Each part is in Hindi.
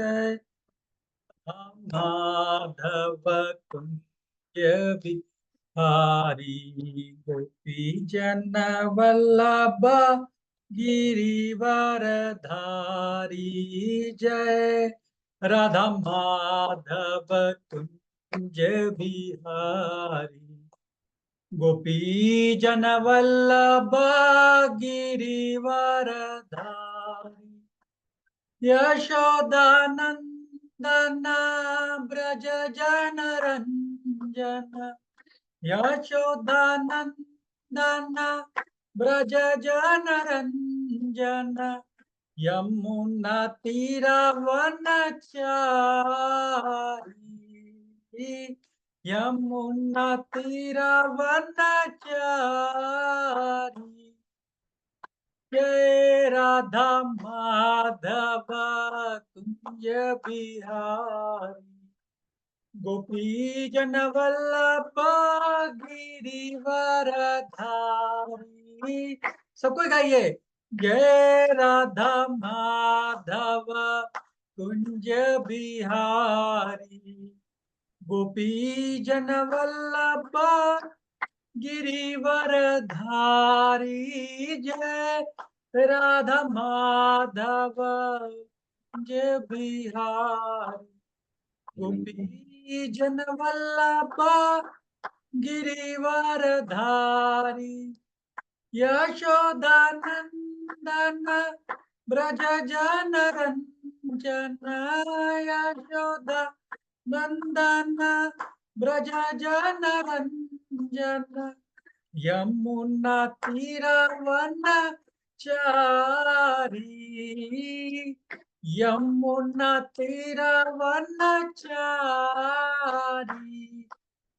जय माधव कुंज बिहारी गोपी जन वल्लभ गिरिवर धारी जय राधा माधव कुंज बिहारी गोपी जन वल्लभ गिरिवर धारी यशोदानंदन ब्रज जन रंजन यशोदानंदन ब्रज जन रंजन यमुना तीरावनचारी यमुना तीरावनचारी जय राधा माधव कुंज बिहारी गोपी जन वल्लभ गिरिवर धारी। सबको गाइए जय राधा माधव कुंज बिहारी गोपी जन वल्लभ गिरिवर धारी जय राधा माधव जय बिहारी गोपी जन वल्लभ गिरिवर धारी यशोदानंदन ब्रज जन रंजन यशोदा नंदन ब्रज जन रंजन यमुना तीरावनचारी यमुना तीरावनचारी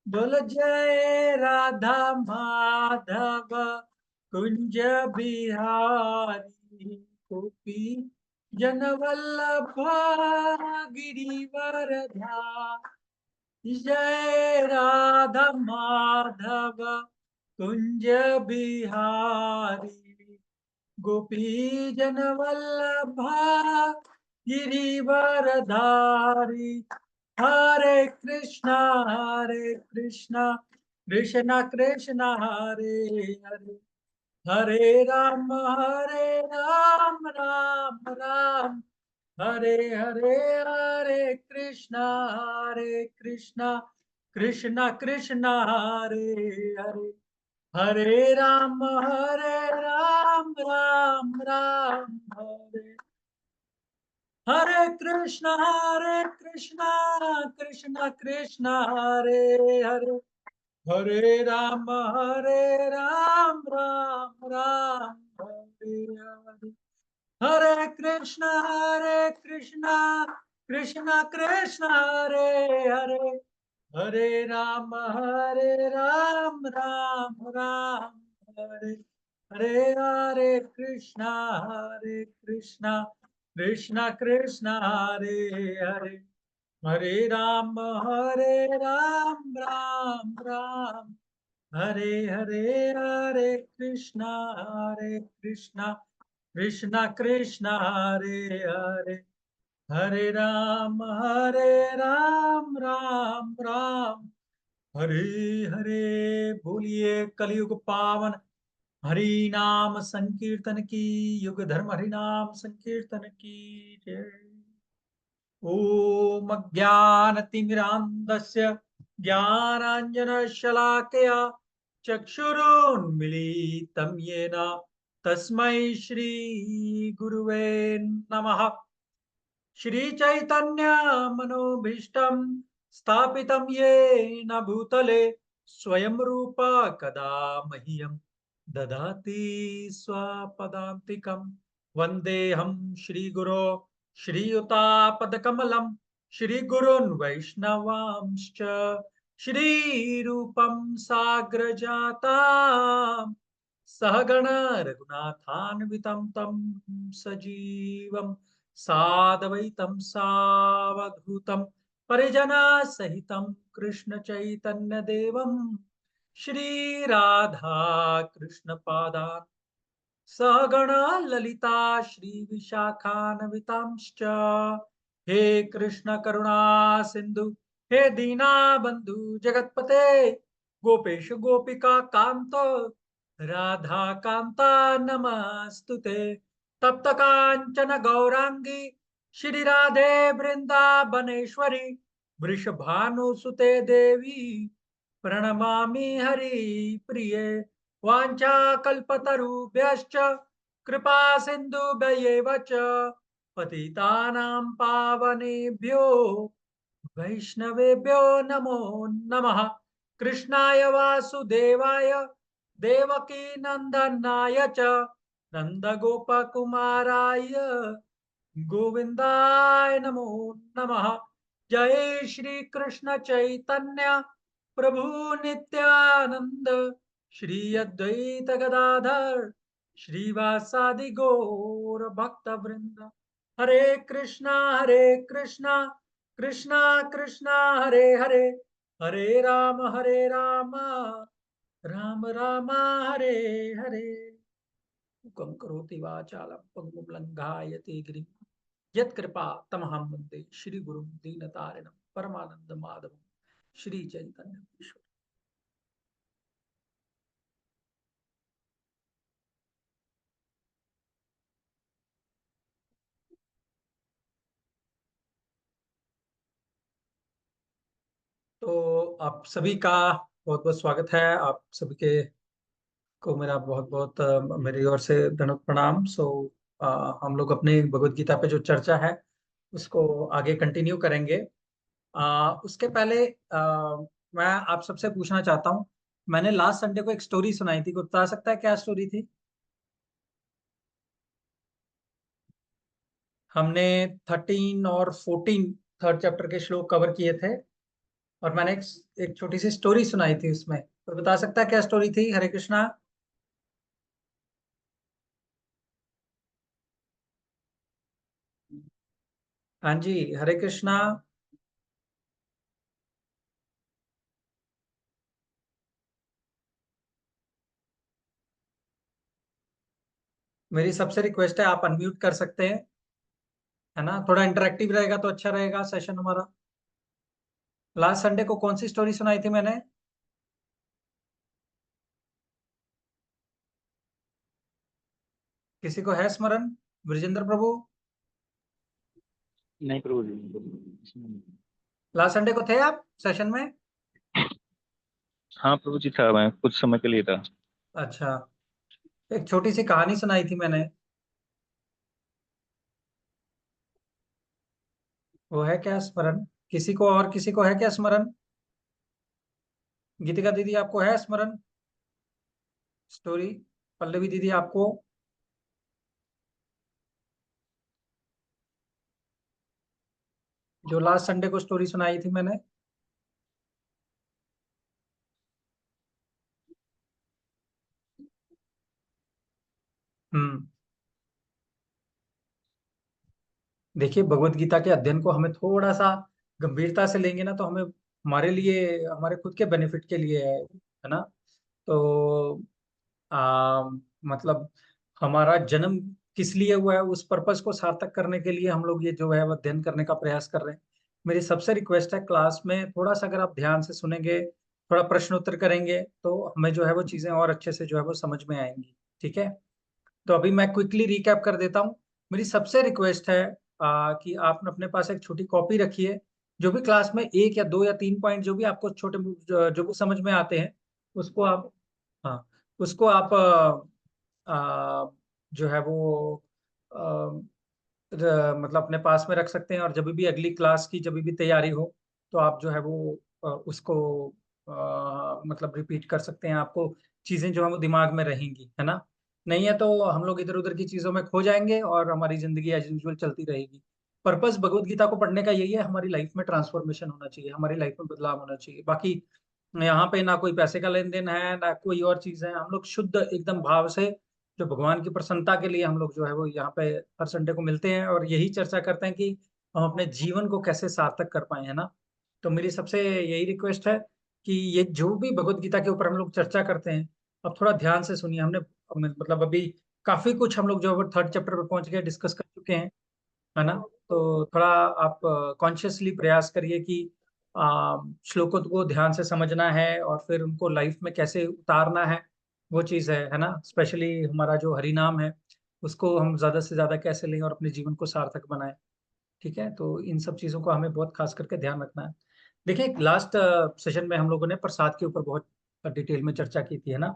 बोल जय राधा माधव कुंज बिहारी गोपी जन वल्लभ गिरिवर धारी जय राधा माधव कुंज बिहारी गोपी जन वल्लभ गिरिवर धारी हरे कृष्णा कृष्णा कृष्ण हरे हरे हरे राम राम राम हरे हरे हरे कृष्णा कृष्ण कृष्ण हरे हरे हरे राम राम राम हरे हरे कृष्ण कृष्ण कृष्ण हरे हरे हरे राम राम हरे हरे हरे कृष्ण कृष्ण कृष्ण हरे हरे हरे राम राम हरे हरे हरे कृष्ण कृष्ण कृष्ण हरे हरे हरे राम राम हरे हरे हरे कृष्ण कृष्ण कृष्ण हरे हरे हरे राम राम हरे हरे बोलिए कलयुग पावन हरि नाम संकीर्तन की युग धर्म हरि नाम संकीर्तन की जय। ओम अज्ञानतिमिरान्धस्य ज्ञानाञ्जनशलाकया चक्षुरुन्मीलितं येन तस्मै श्रीगुरुवे नमः। श्रीचैतन्यमनोभीष्टं स्थापितं येन भूतले स्वयं रूप कदा मह्यं ददाति स्वपदान्तिकं वन्देऽहं श्रीगुरो श्रीयुतापदकमलं श्रीगुरुन् वैष्णवांश्च श्रीरूपं साग्रजातां सहगण रघुनाथान्वितं तं सजीवं साद्वैतं सावधूतं परिजनसहितं कृष्णचैतन्यदेवं श्रीराधा कृष्णपादान् सहगणा ललिता श्रीविशाखान्वितांश्च हे कृष्ण करुणा सिंधु, हे दीना बंधु जगतपते, गोपेश गोपिका कांत राधा कांता नमस्तुते। तप्त कांचन गौरांगी श्री राधे वृंदावनेश्वरी, वृषभानुसुते देवी प्रणमामि हरि प्रिये। वाञ्छाकल्पतरुभ्यश्च कृपा सिन्धुभ्यैव च पतितानां पावनेभ्यो वैष्णवेभ्यो नमो नमः। कृष्णाय वासुदेवाय देवकी नंदनाय च नंदगोपकुमाराय गोविंदाय नमो नमः। जय श्री कृष्ण चैतन्य प्रभु नित्यानंद, श्री अद्वैत गदाधर श्रीवासादि गौर भक्त वृंद। हरे कृष्णा कृष्णा कृष्णा हरे हरे, हरे राम राम राम हरे हरे। मुखं करोति वाचालं पंगुं लंघायते गिरिं, यत्कृपा तमहं वन्दे श्रीगुरुं दीनतारिणं परमानन्दमाधवं श्रीचैतन्येश्वर। तो आप सभी का बहुत बहुत स्वागत है। आप सभी के को मेरा बहुत बहुत मेरी ओर से दंडवत प्रणाम। हम लोग अपने भगवत गीता पे जो चर्चा है उसको आगे कंटिन्यू करेंगे। उसके पहले मैं आप सबसे पूछना चाहता हूँ, मैंने लास्ट संडे को एक स्टोरी सुनाई थी, कोई बता सकता है क्या स्टोरी थी? हमने 13 और 14 थर्ड चैप्टर के श्लोक कवर किए थे, और मैंने एक छोटी सी स्टोरी सुनाई थी उसमें। कोई बता सकता है क्या स्टोरी थी? हरे कृष्णा। हाँ जी, हरे कृष्णा। मेरी सबसे रिक्वेस्ट है, आप अनम्यूट कर सकते हैं, है ना? थोड़ा इंटरेक्टिव रहेगा तो अच्छा रहेगा सेशन हमारा। लास्ट संडे को कौन सी स्टोरी सुनाई थी मैंने? किसी को है स्मरण? ब्रजेंद्र प्रभु। नहीं प्रभु जी। लास्ट संडे को थे आप सेशन में? हाँ प्रभु जी था, मैं कुछ समय के लिए था। अच्छा, एक छोटी सी कहानी सुनाई थी मैंने, वो है क्या स्मरण? किसी को, और किसी को है क्या स्मरण? गीतिका दीदी आपको है स्मरण स्टोरी? पल्लवी दीदी आपको? जो लास्ट संडे को स्टोरी सुनाई थी मैंने। हम्म। देखिए, भगवत गीता के अध्ययन को हमें थोड़ा सा गंभीरता से लेंगे ना, तो हमें हमारे लिए, हमारे खुद के बेनिफिट के लिए है ना? तो आ, मतलब हमारा जन्म किस लिए हुआ है, उस पर्पस को सार्थक करने के लिए हम लोग ये जो है वो अध्ययन करने का प्रयास कर रहे हैं। मेरी सबसे रिक्वेस्ट है, क्लास में थोड़ा सा अगर आप ध्यान से सुनेंगे, थोड़ा प्रश्न उत्तर करेंगे, तो हमें जो है वो चीजें और अच्छे से जो है वो समझ में आएंगी। ठीक है? तो अभी मैं क्विकली रिकैप कर देता हूँ। मेरी सबसे रिक्वेस्ट है कि आप अपने पास एक छोटी कॉपी रखिए। जो भी क्लास में एक या दो या तीन पॉइंट जो भी आपको छोटे जो भी समझ में आते हैं, उसको आप, हाँ, उसको आप जो है वो मतलब अपने पास में रख सकते हैं, और जब भी अगली क्लास की जब भी तैयारी हो, तो आप जो है वो उसको मतलब रिपीट कर सकते हैं। आपको चीजें जो है वो दिमाग में रहेंगी, है ना? नहीं है तो हम लोग इधर उधर की चीजों में खो जाएंगे और हमारी जिंदगी एज यूजुअल चलती रहेगी। पर्पस भगवत गीता को पढ़ने का यही है, हमारी लाइफ में ट्रांसफॉर्मेशन होना चाहिए, हमारी लाइफ में बदलाव होना चाहिए। बाकी यहाँ पे ना कोई पैसे का लेन देन है, ना कोई और चीज है। हम लोग शुद्ध एकदम भाव से जो भगवान की प्रसन्नता के लिए हम लोग जो है वो यहाँ पे हर संडे को मिलते हैं, और यही चर्चा करते हैं कि हम अपने जीवन को कैसे सार्थक कर पाए, है ना? तो मेरी सबसे यही रिक्वेस्ट है कि ये जो भी भगवत गीता के ऊपर हम लोग चर्चा करते हैं, अब थोड़ा ध्यान से सुनिए। हमने मतलब अभी काफी कुछ हम लोग जो है वो थर्ड चैप्टर पे पहुंच गए, डिस्कस कर चुके हैं, है ना? तो थोड़ा आप कॉन्शियसली प्रयास करिए कि श्लोकों को ध्यान से समझना है और फिर उनको लाइफ में कैसे उतारना है, वो चीज़ है ना। स्पेशली हमारा जो हरि नाम है उसको हम ज्यादा से ज्यादा कैसे लें और अपने जीवन को सार्थक बनाएं। ठीक है, तो इन सब चीजों को हमें बहुत खास करके ध्यान रखना है। देखिए, लास्ट सेशन में हम लोगों ने प्रसाद के ऊपर बहुत डिटेल में चर्चा की थी, है ना।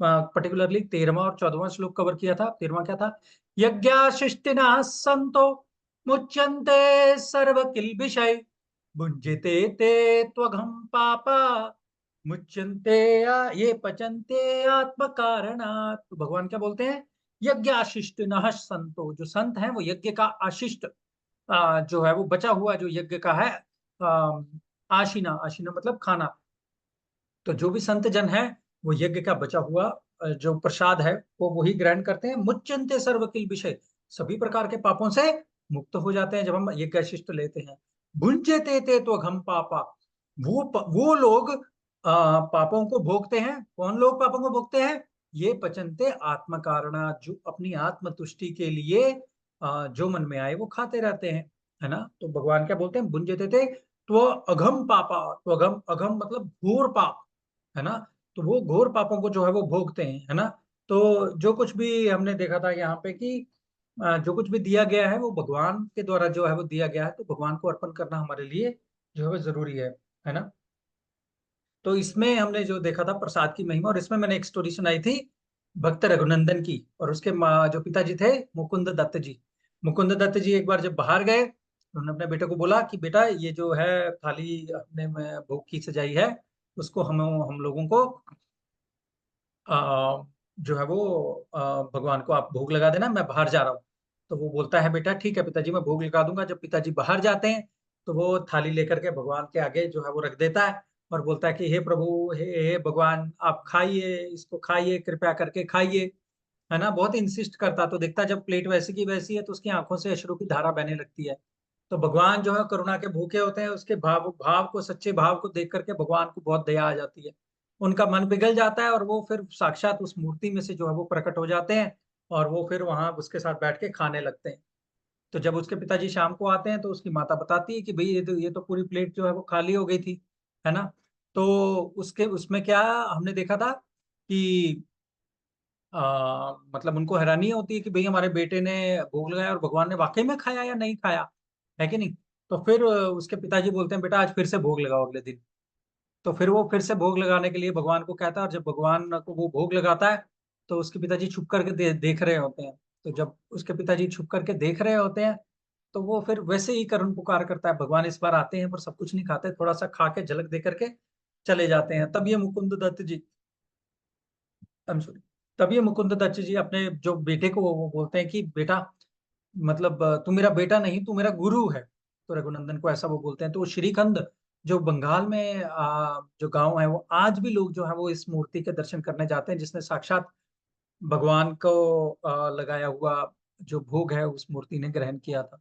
पर्टिकुलरली 13वां और 14वां श्लोक कवर किया था। 13वां क्या था? यज्ञाशिष्टिनः संतो मुच्यन्ते सर्व किल्बिषै भुञ्जते ते त्वघं पापा मुच्यन्ते ये पचन्ते आत्म कारणात्। तो भगवान क्या बोलते हैं? यज्ञ आशिष्टिनः संतो, जो संत हैं वो यज्ञ का आशिष्ट जो है वो बचा हुआ जो यज्ञ का है, आ, आशीना, आशीना मतलब खाना। तो जो भी संत जन है वो यज्ञ का बचा हुआ जो प्रसाद है वो वही ग्रहण करते हैं। मुच्यन्ते सर्व किल विषय, सभी प्रकार के पापों से मुक्त हो जाते हैं जब हम यज्ञ शिष्ट लेते हैं। भुंजते ते तो घम पापा, वो लोग पापों को भोगते हैं। कौन लोग पापों को भोगते हैं? ये पचनते आत्म कारणा, जो अपनी आत्म तुष्टि के लिए जो मन में आए वो खाते रहते हैं, है ना। तो भगवान क्या बोलते हैं? भुंजते थे तो अघम पापा, तो अघम, अघम मतलब घोर पाप, है ना। तो वो घोर पापों को जो है वो भोगते हैं, है ना। तो जो कुछ भी हमने देखा था यहाँ पे कि जो कुछ भी दिया गया है वो भगवान के द्वारा जो है वो दिया गया है, तो भगवान को अर्पण करना हमारे लिए जो है वो जरूरी है ना। तो इसमें हमने जो देखा था प्रसाद की महिमा, और इसमें मैंने एक स्टोरी सुनाई थी भक्त रघुनंदन की, और उसके जो पिताजी थे मुकुंद दत्त जी। मुकुंद दत्त जी एक बार जब बाहर गए, उन्होंने अपने बेटे को बोला कि बेटा ये जो है थाली अपने में भोग की सजाई है, उसको हम लोगों को जो है वो भगवान को आप भोग लगा देना, मैं बाहर जा रहा हूँ। तो वो बोलता है बेटा ठीक है पिताजी, मैं भोग लगा दूंगा। जब पिताजी बाहर जाते हैं तो वो थाली लेकर के भगवान के आगे जो है वो रख देता है और बोलता है कि हे प्रभु, हे भगवान, आप खाइए, इसको खाइए, कृपया करके खाइए, है ना। बहुत इंसिस्ट करता, तो देखता जब प्लेट वैसी की वैसी है तो उसकी आंखों से अश्रु की धारा बहने लगती है। तो भगवान जो है करुणा के भूखे होते हैं, उसके भाव भाव को, सच्चे भाव को देख करके भगवान को बहुत दया आ जाती है। उनका मन पिघल जाता है और वो फिर साक्षात उस मूर्ति में से जो है वो प्रकट हो जाते हैं और वो फिर वहां उसके साथ बैठ के खाने लगते हैं। तो जब उसके पिताजी शाम को आते हैं तो उसकी माता बताती है कि भाई ये तो पूरी प्लेट जो है वो खाली हो गई थी, है ना। तो उसके उसमें क्या हमने देखा था कि मतलब उनको हैरानी होती है कि भाई हमारे बेटे ने भोग लगाया और भगवान ने वाकई में खाया या नहीं खाया, है कि नहीं। तो फिर उसके पिताजी बोलते हैं बेटा आज फिर से भोग लगाओ अगले दिन। तो फिर वो फिर से भोग लगाने के लिए भगवान को कहता है, और जब भगवान को वो भोग लगाता है तो उसके पिताजी छुप करके देख रहे होते हैं। तो जब उसके पिताजी छुप करके देख रहे होते हैं तो वो फिर वैसे ही करुण पुकार करता है, भगवान इस बार आते हैं पर सब कुछ नहीं खाते, थोड़ा सा खा के झलक दे करके चले जाते हैं। तब ये मुकुंद दत्त जी, I'm sorry, तब ये मुकुंद दत्त जी अपने जो बेटे को वो बोलते हैं कि बेटा, मतलब तू मेरा बेटा नहीं, तू मेरा गुरु है। तो रघुनंदन को ऐसा वो बोलते हैं। तो वो श्रीखंड जो बंगाल में जो गांव है, वो आज भी लोग जो है वो इस मूर्ति के दर्शन करने जाते हैं जिसने साक्षात भगवान को लगाया हुआ जो भोग है उस मूर्ति ने ग्रहण किया था।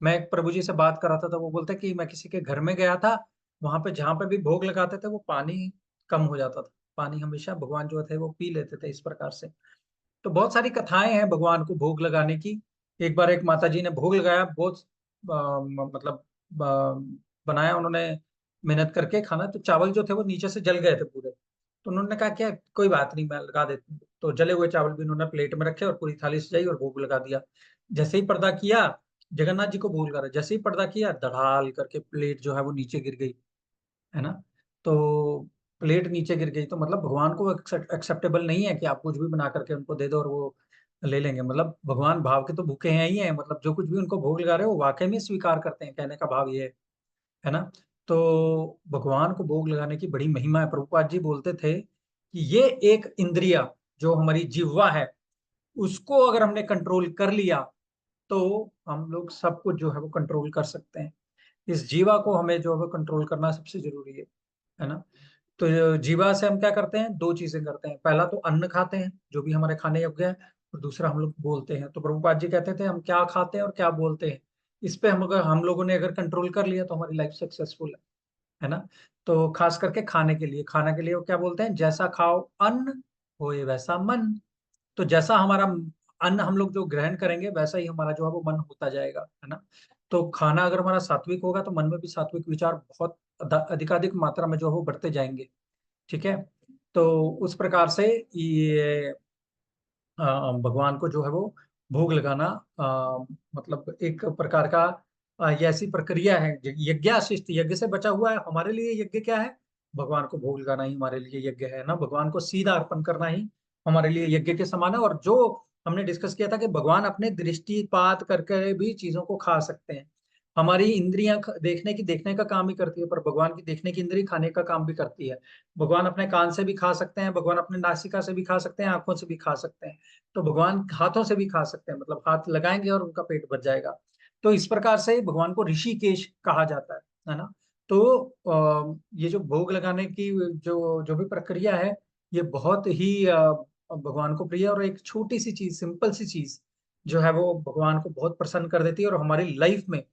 मैं एक प्रभु जी से बात कर रहा था तो वो बोलते कि मैं किसी के घर में गया था, वहां पे जहां पे भी भोग लगाते थे वो पानी कम हो जाता था, पानी हमेशा भगवान जो थे वो पी लेते थे इस प्रकार से। तो बहुत सारी कथाएं हैं भगवान को भोग लगाने की। एक बार एक माता जी ने भोग लगाया, बहुत मतलब बनाया उन्होंने मेहनत करके खाना, तो चावल जो थे वो नीचे से जल गए थे पूरे। तो उन्होंने कहा क्या कोई बात नहीं, मैं लगा देती हूँ। तो जले हुए चावल भी उन्होंने प्लेट में रखे और पूरी थाली सजाई और भोग लगा दिया। जैसे ही पर्दा किया, जगन्नाथ जी को भोग लगा रहा, जैसे ही पर्दा किया धड़ाल करके प्लेट जो है वो नीचे गिर गई, है ना। तो प्लेट नीचे गिर गई तो मतलब भगवान को एक्सेप्टेबल नहीं है कि आप कुछ भी बना करके उनको दे दो और वो ले लेंगे। मतलब भगवान भाव के तो भूखे हैं ही हैं, मतलब जो कुछ भी उनको भोग लगा रहे हो वो वाकई में स्वीकार करते हैं, कहने का भाव ये है ना। तो भगवान को भोग लगाने की बड़ी महिमा है। प्रभुपाद जी बोलते थे कि ये एक इंद्रिया जो हमारी जिह्वा है, उसको अगर हमने कंट्रोल कर लिया तो हम लोग सब कुछ जो है वो कंट्रोल कर सकते हैं। इस जीवा को हमें जो है वो कंट्रोल करना सबसे जरूरी है ना। तो जीवा से हम क्या करते हैं? दो चीजें करते हैं। पहला तो अन्न खाते हैं जो भी हमारे खाने योग्य है, और दूसरा हम लोग बोलते हैं। तो प्रभुपाद जी कहते थे हम क्या खाते हैं और क्या बोलते हैं, इस पे हम लोगों ने अगर कंट्रोल कर लिया तो हमारी लाइफ सक्सेसफुल है ना। तो खास करके खाने के लिए, खाना के लिए वो क्या बोलते हैं? जैसा खाओ अन्न होए वैसा मन। तो जैसा हमारा अन्न हम लोग जो ग्रहण करेंगे वैसा ही हमारा जो है वो मन होता जाएगा, है ना। तो खाना अगर हमारा सात्विक होगा तो मन में भी सात्विक विचार बहुत अधिकाधिक मात्रा में जो है वो बढ़ते जाएंगे। ठीक है। तो उस प्रकार से ये भगवान को जो है वो भोग लगाना मतलब एक प्रकार का ये ऐसी प्रक्रिया है। यज्ञाशिष्ट, यज्ञ से बचा हुआ है हमारे लिए। यज्ञ क्या है? भगवान को भोग लगाना ही हमारे लिए यज्ञ है ना। भगवान को सीधा अर्पण करना ही हमारे लिए यज्ञ के समान है। और जो हमने डिस्कस किया था कि भगवान अपने दृष्टिपात करके भी चीजों को खा सकते हैं। हमारी इंद्रियां देखने की, देखने का काम ही करती है, पर भगवान की देखने की इंद्री खाने का काम भी करती है। भगवान अपने कान से भी खा सकते हैं, भगवान अपने नासिका से भी खा सकते हैं, आंखों से भी खा सकते हैं। तो भगवान हाथों से भी खा सकते हैं, मतलब हाथ लगाएंगे और उनका पेट भर जाएगा। तो इस प्रकार से भगवान को ऋषिकेश कहा जाता है ना। तो ये जो भोग लगाने की जो जो भी प्रक्रिया है, ये बहुत ही भगवान को प्रिय है। और एक छोटी सी चीज, सिंपल सी चीज जो है वो भगवान को बहुत प्रसन्न कर देती है। और हमारी लाइफ में,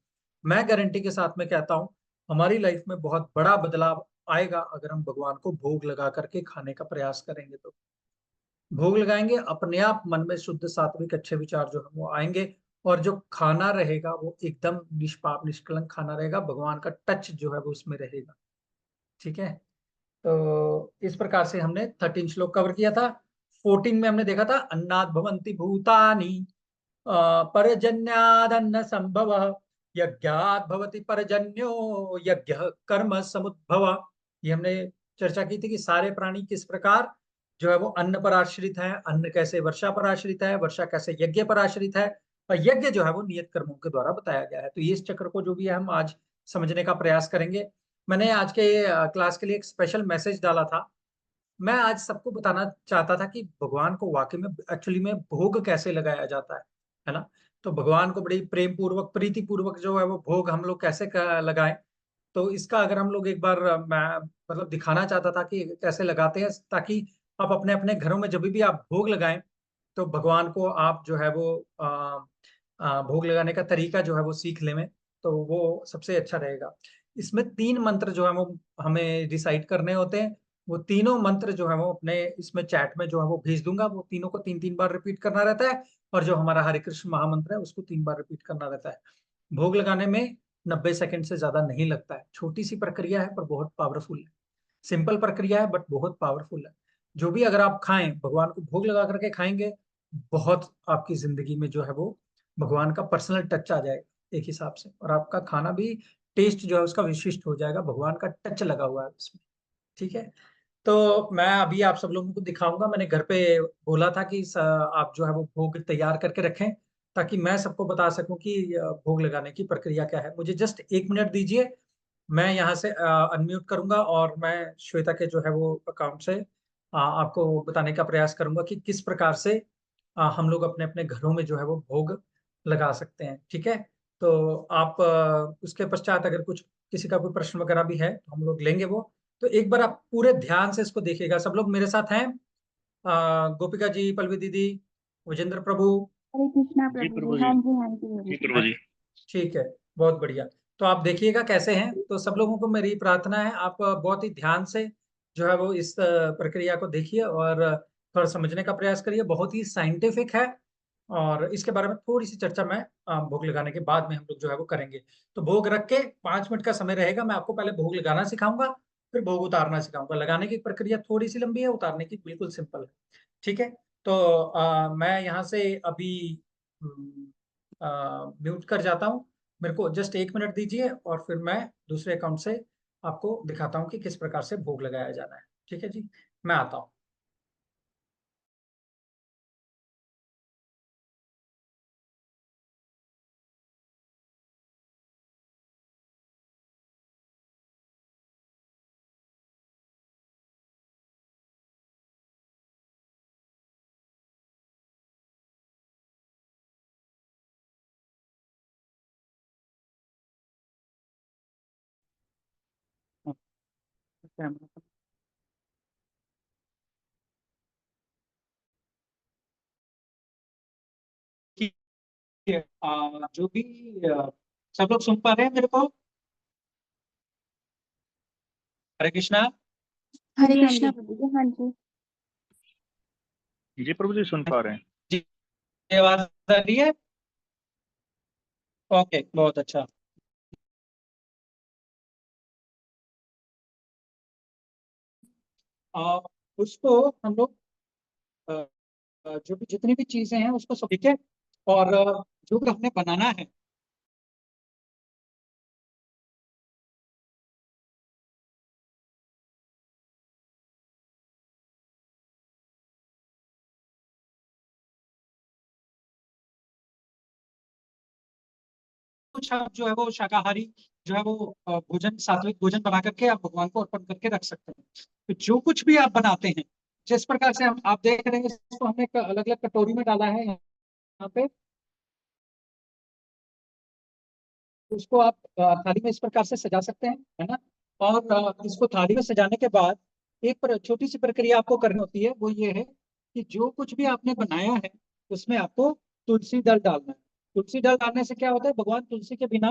मैं गारंटी के साथ में कहता हूँ, हमारी लाइफ में बहुत बड़ा बदलाव आएगा अगर हम भगवान को भोग लगा करके खाने का प्रयास करेंगे। तो भोग लगाएंगे, अपने आप मन में शुद्ध सात्विक अच्छे विचार जो है वो आएंगे। और जो खाना रहेगा वो एकदम निष्पाप निष्कलंक खाना रहेगा, भगवान का टच जो है वो उसमें रहेगा। ठीक है। तो इस प्रकार से हमने 13 श्लोक कवर किया था। 14 में हमने देखा था अन्नात् भवन्ति भूतानि पर्जन्यादन्न संभव, यज्ञात् भवति पर्जन्यो यज्ञ कर्म समुद्भव। ये हमने चर्चा की थी कि सारे प्राणी किस प्रकार जो है वो अन्न पर आश्रित है, अन्न कैसे वर्षा पर आश्रित है, वर्षा कैसे यज्ञ पर आश्रित है, और यज्ञ जो है वो नियत कर्मों के द्वारा बताया गया है। तो ये इस चक्र को जो भी है हम आज समझने का प्रयास करेंगे। मैंने आज के क्लास के लिए एक स्पेशल मैसेज डाला था। मैं आज सबको बताना चाहता था कि भगवान को वाकई में एक्चुअली में भोग कैसे लगाया जाता है ना। तो भगवान को बड़ी प्रेम पूर्वक, प्रीति पूर्वक जो है वो भोग हम लोग कैसे लगाएं। तो इसका अगर हम लोग एक बार मैं मतलब दिखाना चाहता था कि कैसे लगाते हैं, ताकि आप अपने अपने घरों में जब भी आप भोग लगाएं तो भगवान को आप जो है वो भोग लगाने का तरीका जो है वो सीख लें में। तो वो सबसे अच्छा रहेगा। इसमें 3 मंत्र जो है वो हमें डिसाइड करने होते हैं। वो तीनों मंत्र जो है वो अपने इसमें चैट में जो है वो भेज दूंगा। वो तीनों को 3 3 बार रिपीट करना रहता है। और जो हमारा हरे कृष्ण महामंत्र है उसको 3 बार रिपीट करना रहता है। भोग लगाने में 90 सेकंड से ज्यादा नहीं लगता है। छोटी सी प्रक्रिया है पर बहुत पावरफुल है। सिंपल प्रक्रिया है बट बहुत पावरफुल है। जो भी अगर आप खाएं, भगवान को भोग लगा करके खाएंगे, बहुत आपकी जिंदगी में जो है वो भगवान का पर्सनल टच आ जाएगा एक हिसाब से। और आपका खाना भी टेस्ट जो है उसका विशिष्ट हो जाएगा, भगवान का टच लगा हुआ है उसमें। ठीक है। तो मैं अभी आप सब लोगों को दिखाऊंगा। मैंने घर पे बोला था कि आप जो है वो भोग तैयार करके रखें, ताकि मैं सबको बता सकूं कि भोग लगाने की प्रक्रिया क्या है। मुझे जस्ट 1 मिनट दीजिए, मैं यहाँ से अनम्यूट करूंगा और मैं श्वेता के जो है वो अकाउंट से आपको बताने का प्रयास करूंगा कि किस प्रकार से हम लोग अपने अपने घरों में जो है वो भोग लगा सकते हैं। ठीक है। तो आप उसके पश्चात अगर कुछ किसी का कोई प्रश्न वगैरह भी है तो हम लोग लेंगे वो। तो एक बार आप पूरे ध्यान से इसको देखिएगा। सब लोग मेरे साथ हैं? गोपिका जी, पल्लवी दीदी, विजेंद्र प्रभु। हरे कृष्णा जी प्रभु प्रभु जी। जी। हाँ जी, हाँ जी, जी हरे प्रभु हाँ जी। जी, ठीक है। बहुत बढ़िया। तो आप देखिएगा कैसे हैं। तो सब लोगों को मेरी प्रार्थना है, आप बहुत ही ध्यान से जो है वो इस प्रक्रिया को देखिए और थोड़ा समझने का प्रयास करिए। बहुत ही साइंटिफिक है। और इसके बारे में थोड़ी सी चर्चा मैं भोग लगाने के बाद में हम लोग जो है वो करेंगे। तो भोग रख के 5 मिनट का समय रहेगा। मैं आपको पहले भोग लगाना सिखाऊंगा, फिर भोग उतारना सिखाऊंगा। लगाने की प्रक्रिया थोड़ी सी लंबी है, उतारने की बिल्कुल सिंपल है। ठीक है। तो मैं यहाँ से अभी म्यूट कर जाता हूँ। मेरे को जस्ट 1 मिनट दीजिए और फिर मैं दूसरे अकाउंट से आपको दिखाता हूँ कि किस प्रकार से भोग लगाया जाना है। ठीक है जी, मैं आता हूँ। ठीक है। जो भी सब लोग सुन पा रहे हैं मेरे को? हरे कृष्णा। हरे कृष्णा प्रभु जी। हाँ जी। जी प्रभु जी सुन पा रहे हैं। जी, आवाज आ रही है? ओके, बहुत अच्छा। आ, उसको हम लोग जो भी जितनी भी चीजें हैं उसको सब, ठीक है। और जो भी हमने बनाना है, कुछ आप जो है वो शाकाहारी जो है वो भोजन, सात्विक भोजन बना करके आप भगवान को अर्पण करके रख सकते हैं। तो जो कुछ भी आप बनाते हैं, जिस प्रकार से हम आप देख रहे हैं, इसको हमने अलग अलग कटोरी में डाला है यहाँ पे। उसको आप थाली में इस प्रकार से सजा सकते हैं, है ना। और इसको थाली में सजाने के बाद एक छोटी सी प्रक्रिया आपको करनी होती है, वो ये है कि जो कुछ भी आपने बनाया है उसमें आपको तुलसी दल डालना है। तुलसी दल डालने से क्या होता है, भगवान तुलसी के बिना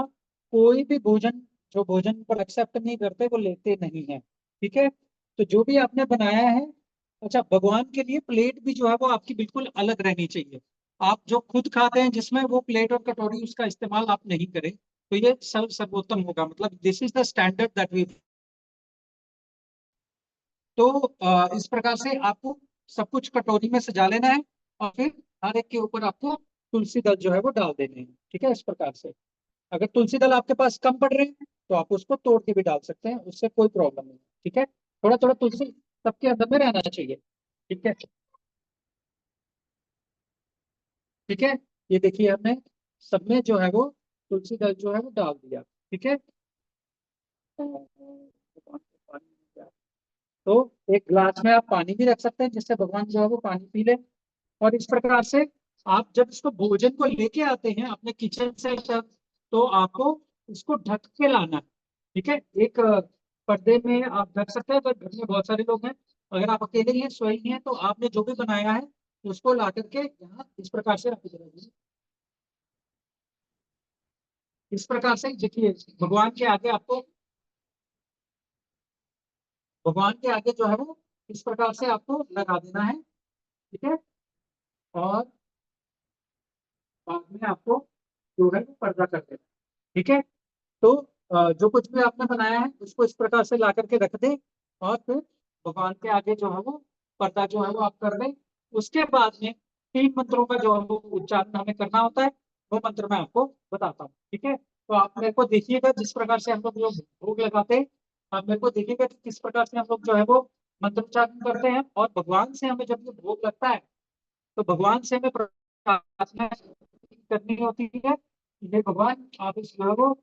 कोई भी भोजन, जो भोजन पर एक्सेप्ट नहीं करते वो लेते नहीं है, ठीक है। तो जो भी आपने बनाया है, अच्छा, भगवान के लिए प्लेट भी जो है वो आपकी बिल्कुल अलग रहनी चाहिए। आप जो खुद खाते हैं जिसमें वो प्लेट और कटोरी उसका इस्तेमाल आप नहीं करें, तो ये सर्वोत्तम होगा। मतलब this is the standard that we. तो इस प्रकार से आपको सब कुछ कटोरी में सजा लेना है, और फिर हर एक के ऊपर आपको तुलसी दल जो है वो डाल देने हैं, ठीक है, इस प्रकार से। अगर तुलसी दल आपके पास कम पड़ रहे हैं तो आप उसको तोड़ के भी डाल सकते हैं, उससे कोई प्रॉब्लम नहीं, ठीक है। थोड़ा थोड़ा तुलसी सबके अंदर में रहना चाहिए, ठीक है। ठीक है, ये देखिए हमने सब में जो है वो तुलसी दल जो है वो डाल दिया, ठीक है। तो एक गिलास में आप पानी भी रख सकते हैं, जिससे भगवान जो है वो पानी पी ले। और इस प्रकार से आप जब इसको भोजन को लेके आते हैं अपने किचन से तब, तो आपको इसको ढक के लाना है, ठीक है। एक पर्दे में आप ढक सकते हैं, अगर घर में बहुत सारे लोग हैं। अगर आप अकेले ही हैं, स्वयं ही हैं, तो आपने जो भी बनाया है उसको ला करके यहाँ इस प्रकार से रख दीजिए। इस प्रकार से देखिए, भगवान के आगे आपको, भगवान के आगे जो है वो इस प्रकार से आपको लगा देना है, ठीक है। और बाद में आपको जो है वो पर्दा कर देना, ठीक है। तो जो कुछ भी आपने बनाया है उसको इस प्रकार से ला करके रख दें, और फिर भगवान के आगे जो है वो पर्दा जो है वो आप कर दें। उसके बाद में 3 मंत्रों का जो है वो उच्चारण हमें करना होता है, वो मंत्र मैं आपको बताता हूँ, ठीक है। तो आप मेरे को देखिएगा, जिस प्रकार से हम लोग जो भोग लगाते हैं, आप मेरे को देखिएगा कि किस प्रकार से हम लोग जो है वो मंत्रोच्चारण करते हैं। और भगवान से हमें जब ये भोग लगता है, तो भगवान से हमें प्रार्थना करनी होती है कि हे भगवान, आप इस जो है वो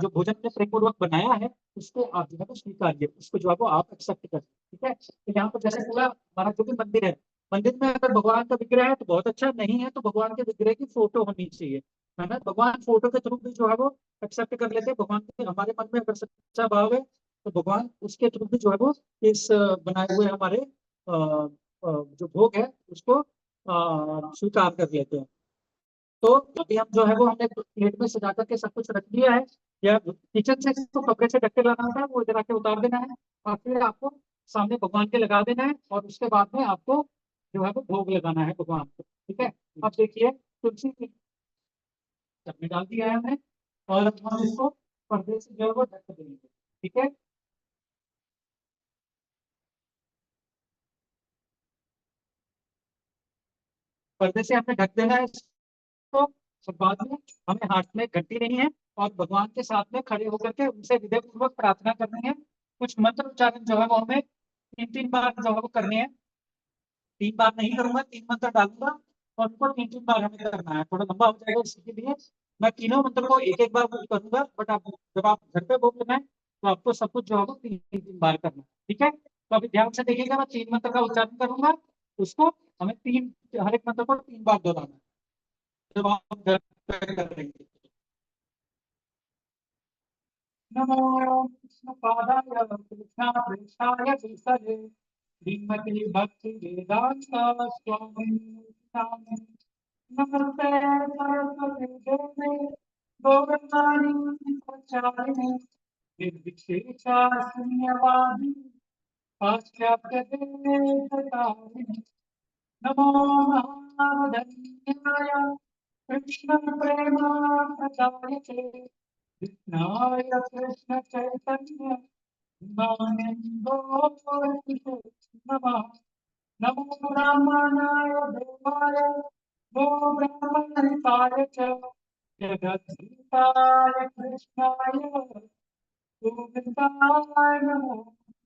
जो भोजन ने प्रेम पूर्वक बनाया है उसको आप जो है वो स्वीकारिए, उसको जो है वो आप एक्सेप्ट करें, ठीक है। तो यहाँ पर जैसे पूरा हमारा जो भी मंदिर है, मंदिर में अगर भगवान का विग्रह है तो बहुत अच्छा, नहीं है तो भगवान के विग्रह की फोटो होनी चाहिए, है ना। भगवान फोटो के थ्रू भी जो है वो एक्सेप्ट कर लेते हैं। भगवान के हमारे मन में अगर सच्चा भाव है तो भगवान उसके थ्रू भी जो है वो इस बनाए हुए हमारे जो भोग है उसको स्वीकार कर लेते हैं। तो अभी हम जो है वो हमने प्लेट में सजा करके सब कुछ रख दिया है, या किचन से इसको कपड़े से ढक के लाना होता है, वो इधर आके उतार देना है, और फिर आपको सामने भगवान के लगा देना है, और उसके बाद में आपको जो है वो भोग लगाना है भगवान को, ठीक है। अब देखिए, तुलसी की चटनी डाल दिया है हमने, और अब हम इसको पर्दे से जो है वो ढक देंगे, ठीक है। पर्दे से हमने ढक देना है इसको। और बाद में हमें हाथ में घंटी लेनी है, और भगवान के साथ में खड़े होकर के उनसे विनय पूर्वक प्रार्थना करनी है। कुछ मंत्र उच्चारण जो है वो हमें 3 3 बार जो है वो करने हैं। 3 बार नहीं करूंगा, 3 मंत्र डालूंगा, और उनको 3 3 बार हमें करना है। थोड़ा लंबा हो जाएगा, इसके लिए मैं तीनों मंत्र को एक एक बार करूंगा, बट आप जब आप घर पे बोल रहे हैं तो आपको सब कुछ जो है वो 3 3 बार करना है, ठीक है। तो अभी ध्यान से देखिएगा, मैं 3 मंत्र का उच्चारण करूंगा, उसको हमें हर एक मंत्र को 3 बार दोहराना है, जब आप घर पे करेंगे। नमो कृष्णपादाय कृष्णाय केशवे श्रीमती भक्ति वेदांत स्वामी नामे। नमस्ते सरस्वती देवे गौरवाणी प्रचारिणे निर्विशेषा शून्यवादी पाश्चात्य देशतारिणे। नमो महाधन्याय कृष्ण प्रेमानंदाय कृष्णाय कृष्ण चैतन्य नमः नमो ब्रह्मणाय देवाय नमो ब्रह्मणिताय च जगद्गीताय कृष्णाय गोविन्दाय नमो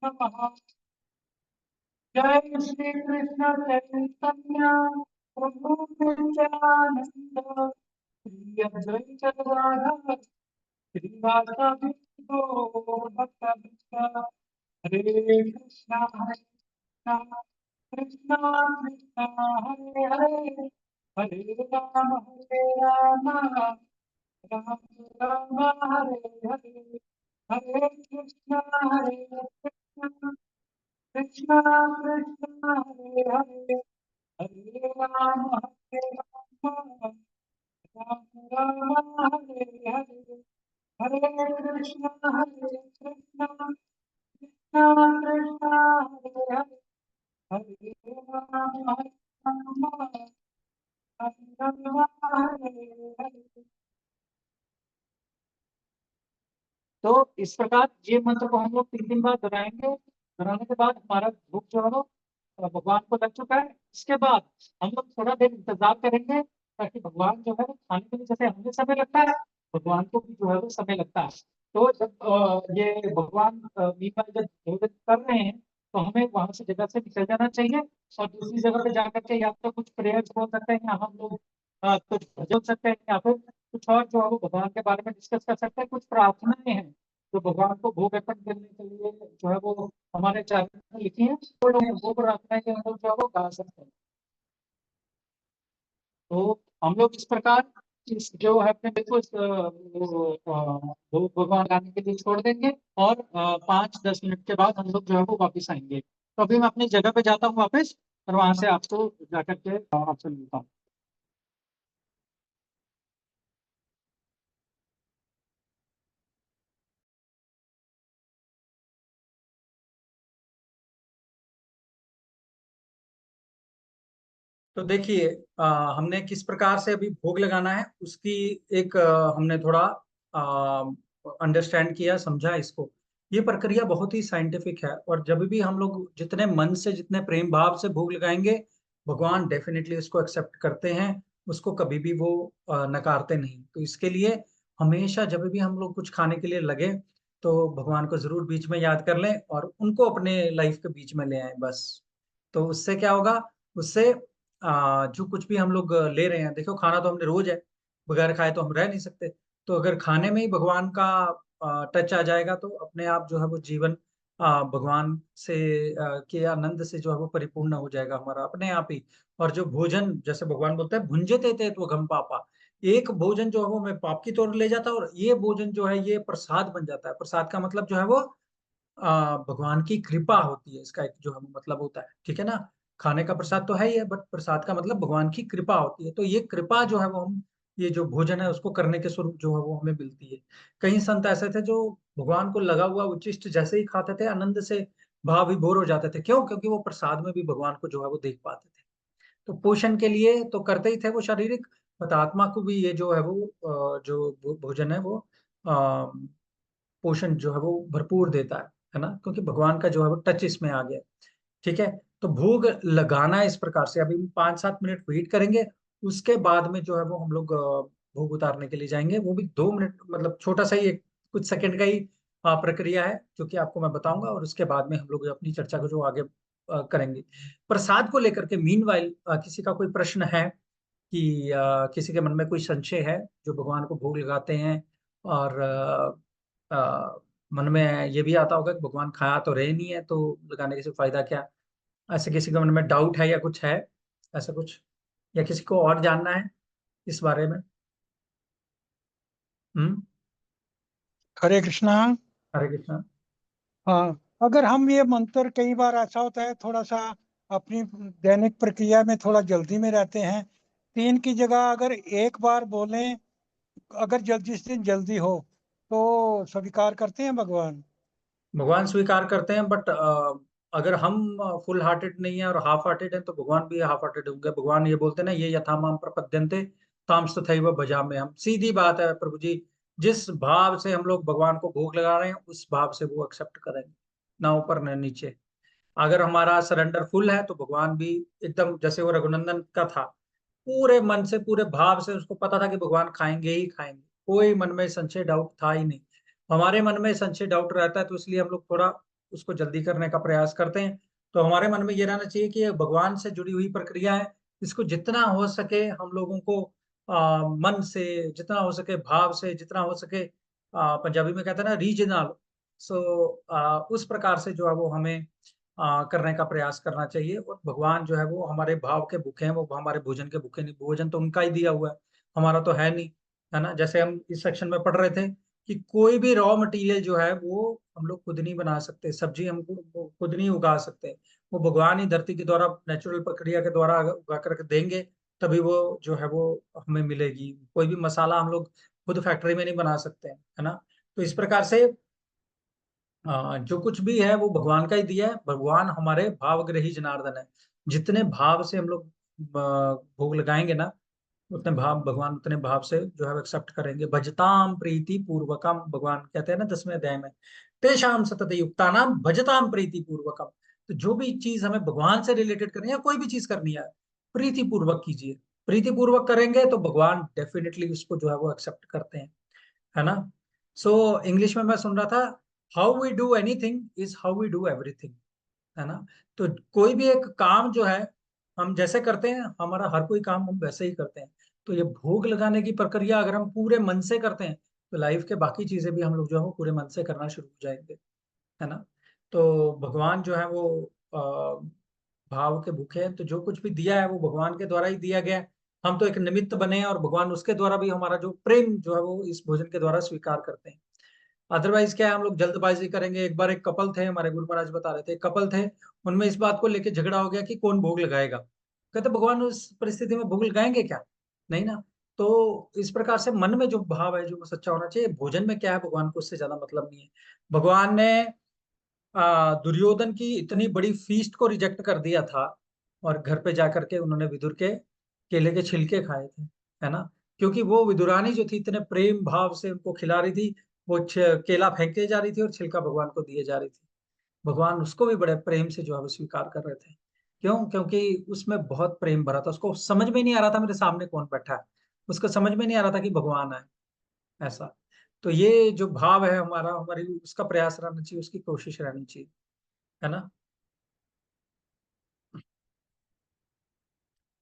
नमः जय श्री कृष्ण चैतन्य प्रभु नित्यानंद श्री अद्वैत गदाधर श्रीवासादि गौर भक्तवृंद हरे कृष्णा कृष्णा कृष्णा हरे हरे हरे राम राम राम हरे हरे हरे कृष्णा कृष्णा कृष्णा हरे हरे हरे राम राम राम हरे हरे हरे कृष्णा कृष्णा कृष्णा हरे हरे हरे राम हरे हरे। तो इस प्रकार ये मंत्र को हम लोग 3 दिन बाद दोहराएंगे। दोहराने के बाद हमारा भूख जो है वो भगवान को लग चुका है। इसके बाद हम लोग थोड़ा देर इंतजार करेंगे ताकि भगवान जो है वो खाने के लिए, जैसे हमें समय लगता है भगवान को भी जो है वो समय लगता है। तो जब ये भगवान मीनवाइल जब भोजन कर रहे हैं तो हमें वहां से जगह से निकल जाना चाहिए और दूसरी जगह पे जाकर के या तो कुछ प्रेयर्स बोल सकते हैं या हम लोग कुछ भजन सकते हैं या फिर कुछ और जो है वो भगवान के बारे में डिस्कस कर सकते हैं। कुछ प्रार्थनाएं हैं जो भगवान को भोग अर्पण करने के लिए जो है वो हमारे चैनल में लिखी है, वो प्रार्थनाएं जो हम लोग जो है वो गा सकते हैं। तो हम लोग इस प्रकार इस जो है अपने बिल्कुल भोग भगवान गाने के लिए छोड़ देंगे और 5-10 मिनट के बाद हम लोग जो है वो वापस आएंगे। तो अभी मैं अपनी जगह पे जाता हूँ वापस और वहां से आपको जाकर के आपसे मिलता हूँ। तो देखिए, हमने किस प्रकार से अभी भोग लगाना है उसकी एक हमने थोड़ा अंडरस्टैंड किया, समझा इसको। ये प्रक्रिया बहुत ही साइंटिफिक है और जब भी हम लोग जितने मन से, जितने प्रेम भाव से भोग लगाएंगे, भगवान डेफिनेटली उसको एक्सेप्ट करते हैं। उसको कभी भी वो नकारते नहीं। तो इसके लिए हमेशा जब भी हम लोग कुछ खाने के लिए लगे तो भगवान को जरूर बीच में याद कर लें और उनको अपने लाइफ के बीच में ले आए बस। तो उससे क्या होगा? उससे जो कुछ भी हम लोग ले रहे हैं, देखो खाना तो हमने रोज है, बगैर खाए तो हम रह नहीं सकते। तो अगर खाने में ही भगवान का टच आ जाएगा तो अपने आप जो है वो जीवन भगवान से के आनंद से जो है वो परिपूर्ण हो जाएगा हमारा अपने आप ही। और जो भोजन, जैसे भगवान बोलते हैं, भुंजते थे तो घम पापा। एक भोजन जो है वो मैं पाप की तौर ले जाता है और ये भोजन जो है ये प्रसाद बन जाता है। प्रसाद का मतलब जो है वो भगवान की कृपा होती है, इसका एक जो है मतलब होता है, ठीक है ना। खाने का प्रसाद तो है ही है, बट प्रसाद का मतलब भगवान की कृपा होती है। तो ये कृपा जो है वो हम, ये जो भोजन है उसको करने के स्वरूप जो है वो हमें मिलती है। कई संत ऐसे थे जो भगवान को लगा हुआ उच्छिष्ट जैसे ही खाते थे आनंद से भाव विभोर हो जाते थे। क्यों? क्योंकि वो प्रसाद में भी भगवान को जो है वो देख पाते थे। तो पोषण के लिए तो करते ही थे वो शारीरिक, बट आत्मा को भी ये जो है वो जो भोजन है वो पोषण जो है वो भरपूर देता है ना, क्योंकि भगवान का जो है वो टच इसमें आ गया। ठीक है। तो भोग लगाना है इस प्रकार से। अभी 5-7 मिनट वेट करेंगे, उसके बाद में जो है वो हम लोग भोग उतारने के लिए जाएंगे। वो भी 2 मिनट, मतलब छोटा सा ही एक कुछ सेकंड का ही प्रक्रिया है जो कि आपको मैं बताऊंगा और उसके बाद में हम लोग अपनी चर्चा को जो आगे करेंगे। प्रसाद को लेकर के मीन वाइल किसी का कोई प्रश्न है कि किसी के मन में कोई संशय है जो भगवान को भोग लगाते हैं और मन में ये भी आता होगा कि भगवान खाया तो रहे नहीं है तो लगाने से फायदा क्या? ऐसे किसी के मन में डाउट है या कुछ है, ऐसा कुछ, या किसी को और जानना है इस बारे में? हम्म। हरे कृष्णा। हरे कृष्णा। हाँ, अगर हम ये मंत्र, कई बार ऐसा होता है थोड़ा सा अपनी दैनिक प्रक्रिया में थोड़ा जल्दी में रहते हैं, 3 की जगह अगर एक बार बोलें, अगर जिस दिन जल्दी हो तो स्वीकार करते हैं भगवान? भगवान स्वीकार करते हैं, बट अगर हम फुल हार्टेड नहीं है और हाफ हार्टेड है तो भगवान भी हाफ हार्टेड होंगे। भगवान ये बोलते हैं ना, ये यथा माम प्रपद्यन्ते तामस तथैव भजाम्यहम्। हम सीधी बात है प्रभु जी, जिस भाव से हम लोग भगवान को भोग लगा रहे हैं उस भाव से वो एक्सेप्ट करेंगे, ना ऊपर न नीचे। अगर हमारा सरेंडर फुल है तो भगवान भी एकदम, जैसे वो रघुनंदन का था, पूरे मन से पूरे भाव से उसको पता था कि भगवान खाएंगे ही खाएंगे, कोई मन में संशय डाउट था ही नहीं। हमारे मन में संशय डाउट रहता है तो इसलिए हम लोग थोड़ा उसको जल्दी करने का प्रयास करते हैं। तो हमारे मन में ये रहना चाहिए कि ये भगवान से जुड़ी हुई प्रक्रिया है, इसको जितना हो सके हम लोगों को मन से, जितना हो सके भाव से, जितना हो सके पंजाबी में कहते हैं ना रीजनल, सो उस प्रकार से जो है वो हमें करने का प्रयास करना चाहिए। और भगवान जो है वो हमारे भाव के भूखे हैं, वो हमारे भोजन के भूखे नहीं। भोजन तो उनका ही दिया हुआ है, हमारा तो है नहीं, है ना। जैसे हम इस सेक्शन में पढ़ रहे थे कि कोई भी रॉ मटेरियल जो है वो हम लोग खुद नहीं बना सकते, सब्जी हम खुद नहीं उगा सकते, वो भगवान ही धरती के द्वारा नेचुरल प्रक्रिया के द्वारा उगा करके देंगे, तभी वो जो है वो हमें मिलेगी। कोई भी मसाला हम लोग खुद फैक्ट्री में नहीं बना सकते, है ना। तो इस प्रकार से जो कुछ भी है वो भगवान का ही दिया है। भगवान हमारे भावग्रही जनार्दन है। जितने भाव से हम लोग भोग लगाएंगे ना, उतने भाव भगवान उतने भाव से जो है एक्सेप्ट करेंगे। भजताम प्रीति पूर्वकम, भगवान कहते हैं ना 10वें अध्याय में, तेषाम सतत युक्ता नाम भजताम प्रीति पूर्वकम। तो जो भी चीज हमें भगवान से रिलेटेड करनी है, कोई भी चीज करनी है, प्रीति पूर्वक कीजिए। प्रीति पूर्वक करेंगे तो भगवान डेफिनेटली उसको जो है वो एक्सेप्ट करते हैं, है ना। सो इंग्लिश में मैं सुन रहा था, how we do anything is how we do everything, है ना। तो कोई भी एक काम जो है हम जैसे करते हैं, हमारा हर कोई काम हम वैसे ही करते हैं। तो ये भोग लगाने की प्रक्रिया अगर हम पूरे मन से करते हैं तो लाइफ के बाकी चीजें भी हम लोग जो है वो पूरे मन से करना शुरू हो जाएंगे, है ना। तो भगवान जो है वो भाव के भूखे हैं, तो जो कुछ भी दिया है वो भगवान के द्वारा ही दिया गया है। हम तो एक निमित्त बने हैं और भगवान उसके द्वारा भी हमारा जो प्रेम जो है वो इस भोजन के द्वारा स्वीकार करते हैं। अदरवाइज क्या है, हम लोग जल्दबाजी करेंगे। एक बार एक कपल थे, हमारे गुरु महाराज बता रहे थे, कपल थे, उनमें इस बात को लेके झगड़ा हो गया कि कौन भोग लगाएगा। कहते भगवान उस परिस्थिति में भोग लगाएंगे क्या, नहीं ना। तो इस प्रकार से मन में जो भाव है जो वो सच्चा होना चाहिए। भोजन में क्या है, भगवान को उससे ज्यादा मतलब नहीं है। भगवान ने दुर्योधन की इतनी बड़ी फीस्ट को रिजेक्ट कर दिया था और घर पे जाकर के उन्होंने विदुर के केले के छिलके खाए थे, है ना। क्योंकि वो विदुरानी जो थी इतने प्रेम भाव से उनको खिला रही थी, वो केला फेंके जा रही थी और छिलका भगवान को दिए जा रही थी। भगवान उसको भी बड़े प्रेम से जो है वो स्वीकार कर रहे थे। क्यों? क्योंकि उसमें बहुत प्रेम भरा था। उसको समझ में नहीं आ रहा था मेरे सामने कौन बैठा है, उसको समझ में नहीं आ रहा था कि भगवान है, ऐसा। तो ये जो भाव है हमारा, हमारी उसका प्रयास रहना चाहिए, उसकी कोशिश रहनी चाहिए, है ना।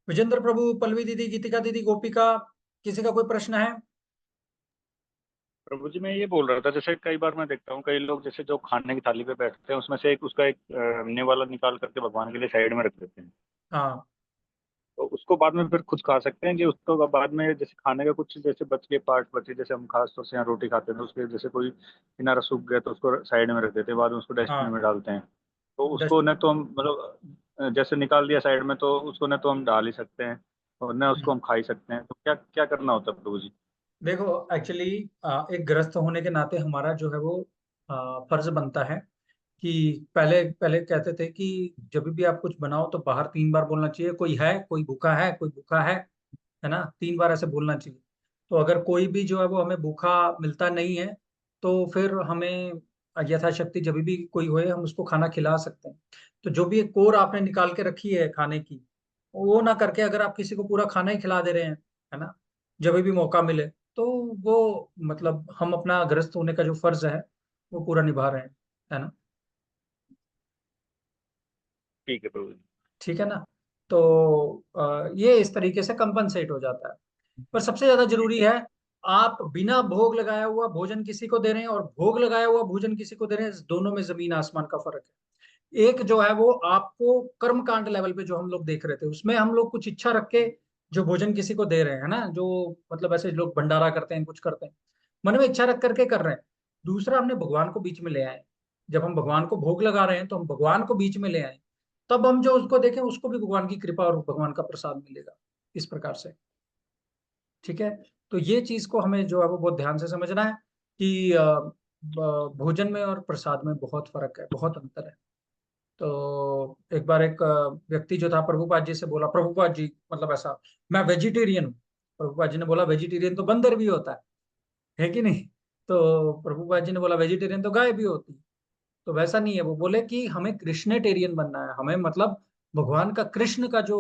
विजेंद्र प्रभु, पल्लवी दीदी, गीतिका दीदी, गोपिका, किसी का कोई प्रश्न है? प्रभु जी मैं ये बोल रहा था, जैसे कई बार मैं देखता हूँ कई लोग जैसे जो खाने की थाली पे बैठते हैं उसमें से एक उसका एक निवाला निकाल करके भगवान के लिए साइड में रख देते हैं। हाँ तो उसको बाद में फिर खुद खा सकते हैं कि उसको बाद में जैसे खाने का कुछ जैसे बच के पार्ट बचे, जैसे हम खास तौर से यहाँ रोटी खाते हैं तो उसके जैसे कोई किनारा सूख गया तो उसको साइड में रख देते हैं, बाद में उसको डस्टबिन हाँ। में डालते हैं। तो उसको डस्ट न तो हम मतलब जैसे निकाल दिया साइड में तो उसको न तो हम डाल ही सकते हैं और न उसको हम खा ही सकते हैं। तो क्या क्या करना होता है प्रभु जी? देखो, एक्चुअली एक गृहस्थ होने के नाते हमारा जो है वो फर्ज बनता है कि पहले पहले कहते थे कि जब भी आप कुछ बनाओ तो बाहर 3 बार बोलना चाहिए, कोई है, कोई भूखा है, कोई भूखा है ना। 3 बार ऐसे बोलना चाहिए। तो अगर कोई भी जो है वो हमें भूखा मिलता नहीं है तो फिर हमें यथाशक्ति जब भी कोई होए हम उसको खाना खिला सकते हैं। तो जो भी एक कोर आपने निकाल के रखी है खाने की, वो ना करके अगर आप किसी को पूरा खाना ही खिला दे रहे हैं, है ना, जब भी मौका मिले, तो वो मतलब हम अपना गृहस्थ होने का जो फर्ज है वो पूरा निभा रहे हैं, है ना। ठीक है प्रभु जी। ठीक है ना। तो ये इस तरीके से कंपनसेट हो जाता है। पर सबसे ज्यादा जरूरी है, आप बिना भोग लगाया हुआ भोजन किसी को दे रहे हैं और भोग लगाया हुआ भोजन किसी को दे रहे हैं, इस दोनों में जमीन आसमान का फर्क है। एक जो है वो आपको कर्म कांड लेवल पे जो हम लोग देख रहे थे, उसमें हम लोग कुछ इच्छा रख के जो भोजन किसी को दे रहे हैं, है ना, जो मतलब ऐसे लोग भंडारा करते हैं, कुछ करते हैं, मन में इच्छा रख करके कर रहे हैं। दूसरा, हमने भगवान को बीच में ले आए। जब हम भगवान को भोग लगा रहे हैं तो हम भगवान को बीच में ले आए, तब हम जो उसको देखें उसको भी भगवान की कृपा और भगवान का प्रसाद मिलेगा, इस प्रकार से। ठीक है। तो ये चीज को हमें जो है वो बहुत ध्यान से समझना है कि भोजन में और प्रसाद में बहुत फर्क है, बहुत अंतर है। तो एक बार एक व्यक्ति जो था प्रभुपाद जी से बोला, प्रभुपाद जी मतलब ऐसा, मैं वेजिटेरियन हूँ। प्रभुपाद जी ने बोला वेजिटेरियन तो बंदर भी होता है कि नहीं? तो प्रभुपाद जी ने बोला वेजिटेरियन तो गाय भी होती है। तो वैसा नहीं है, वो बोले कि हमें कृष्णटेरियन बनना है, हमें मतलब भगवान का, कृष्ण का जो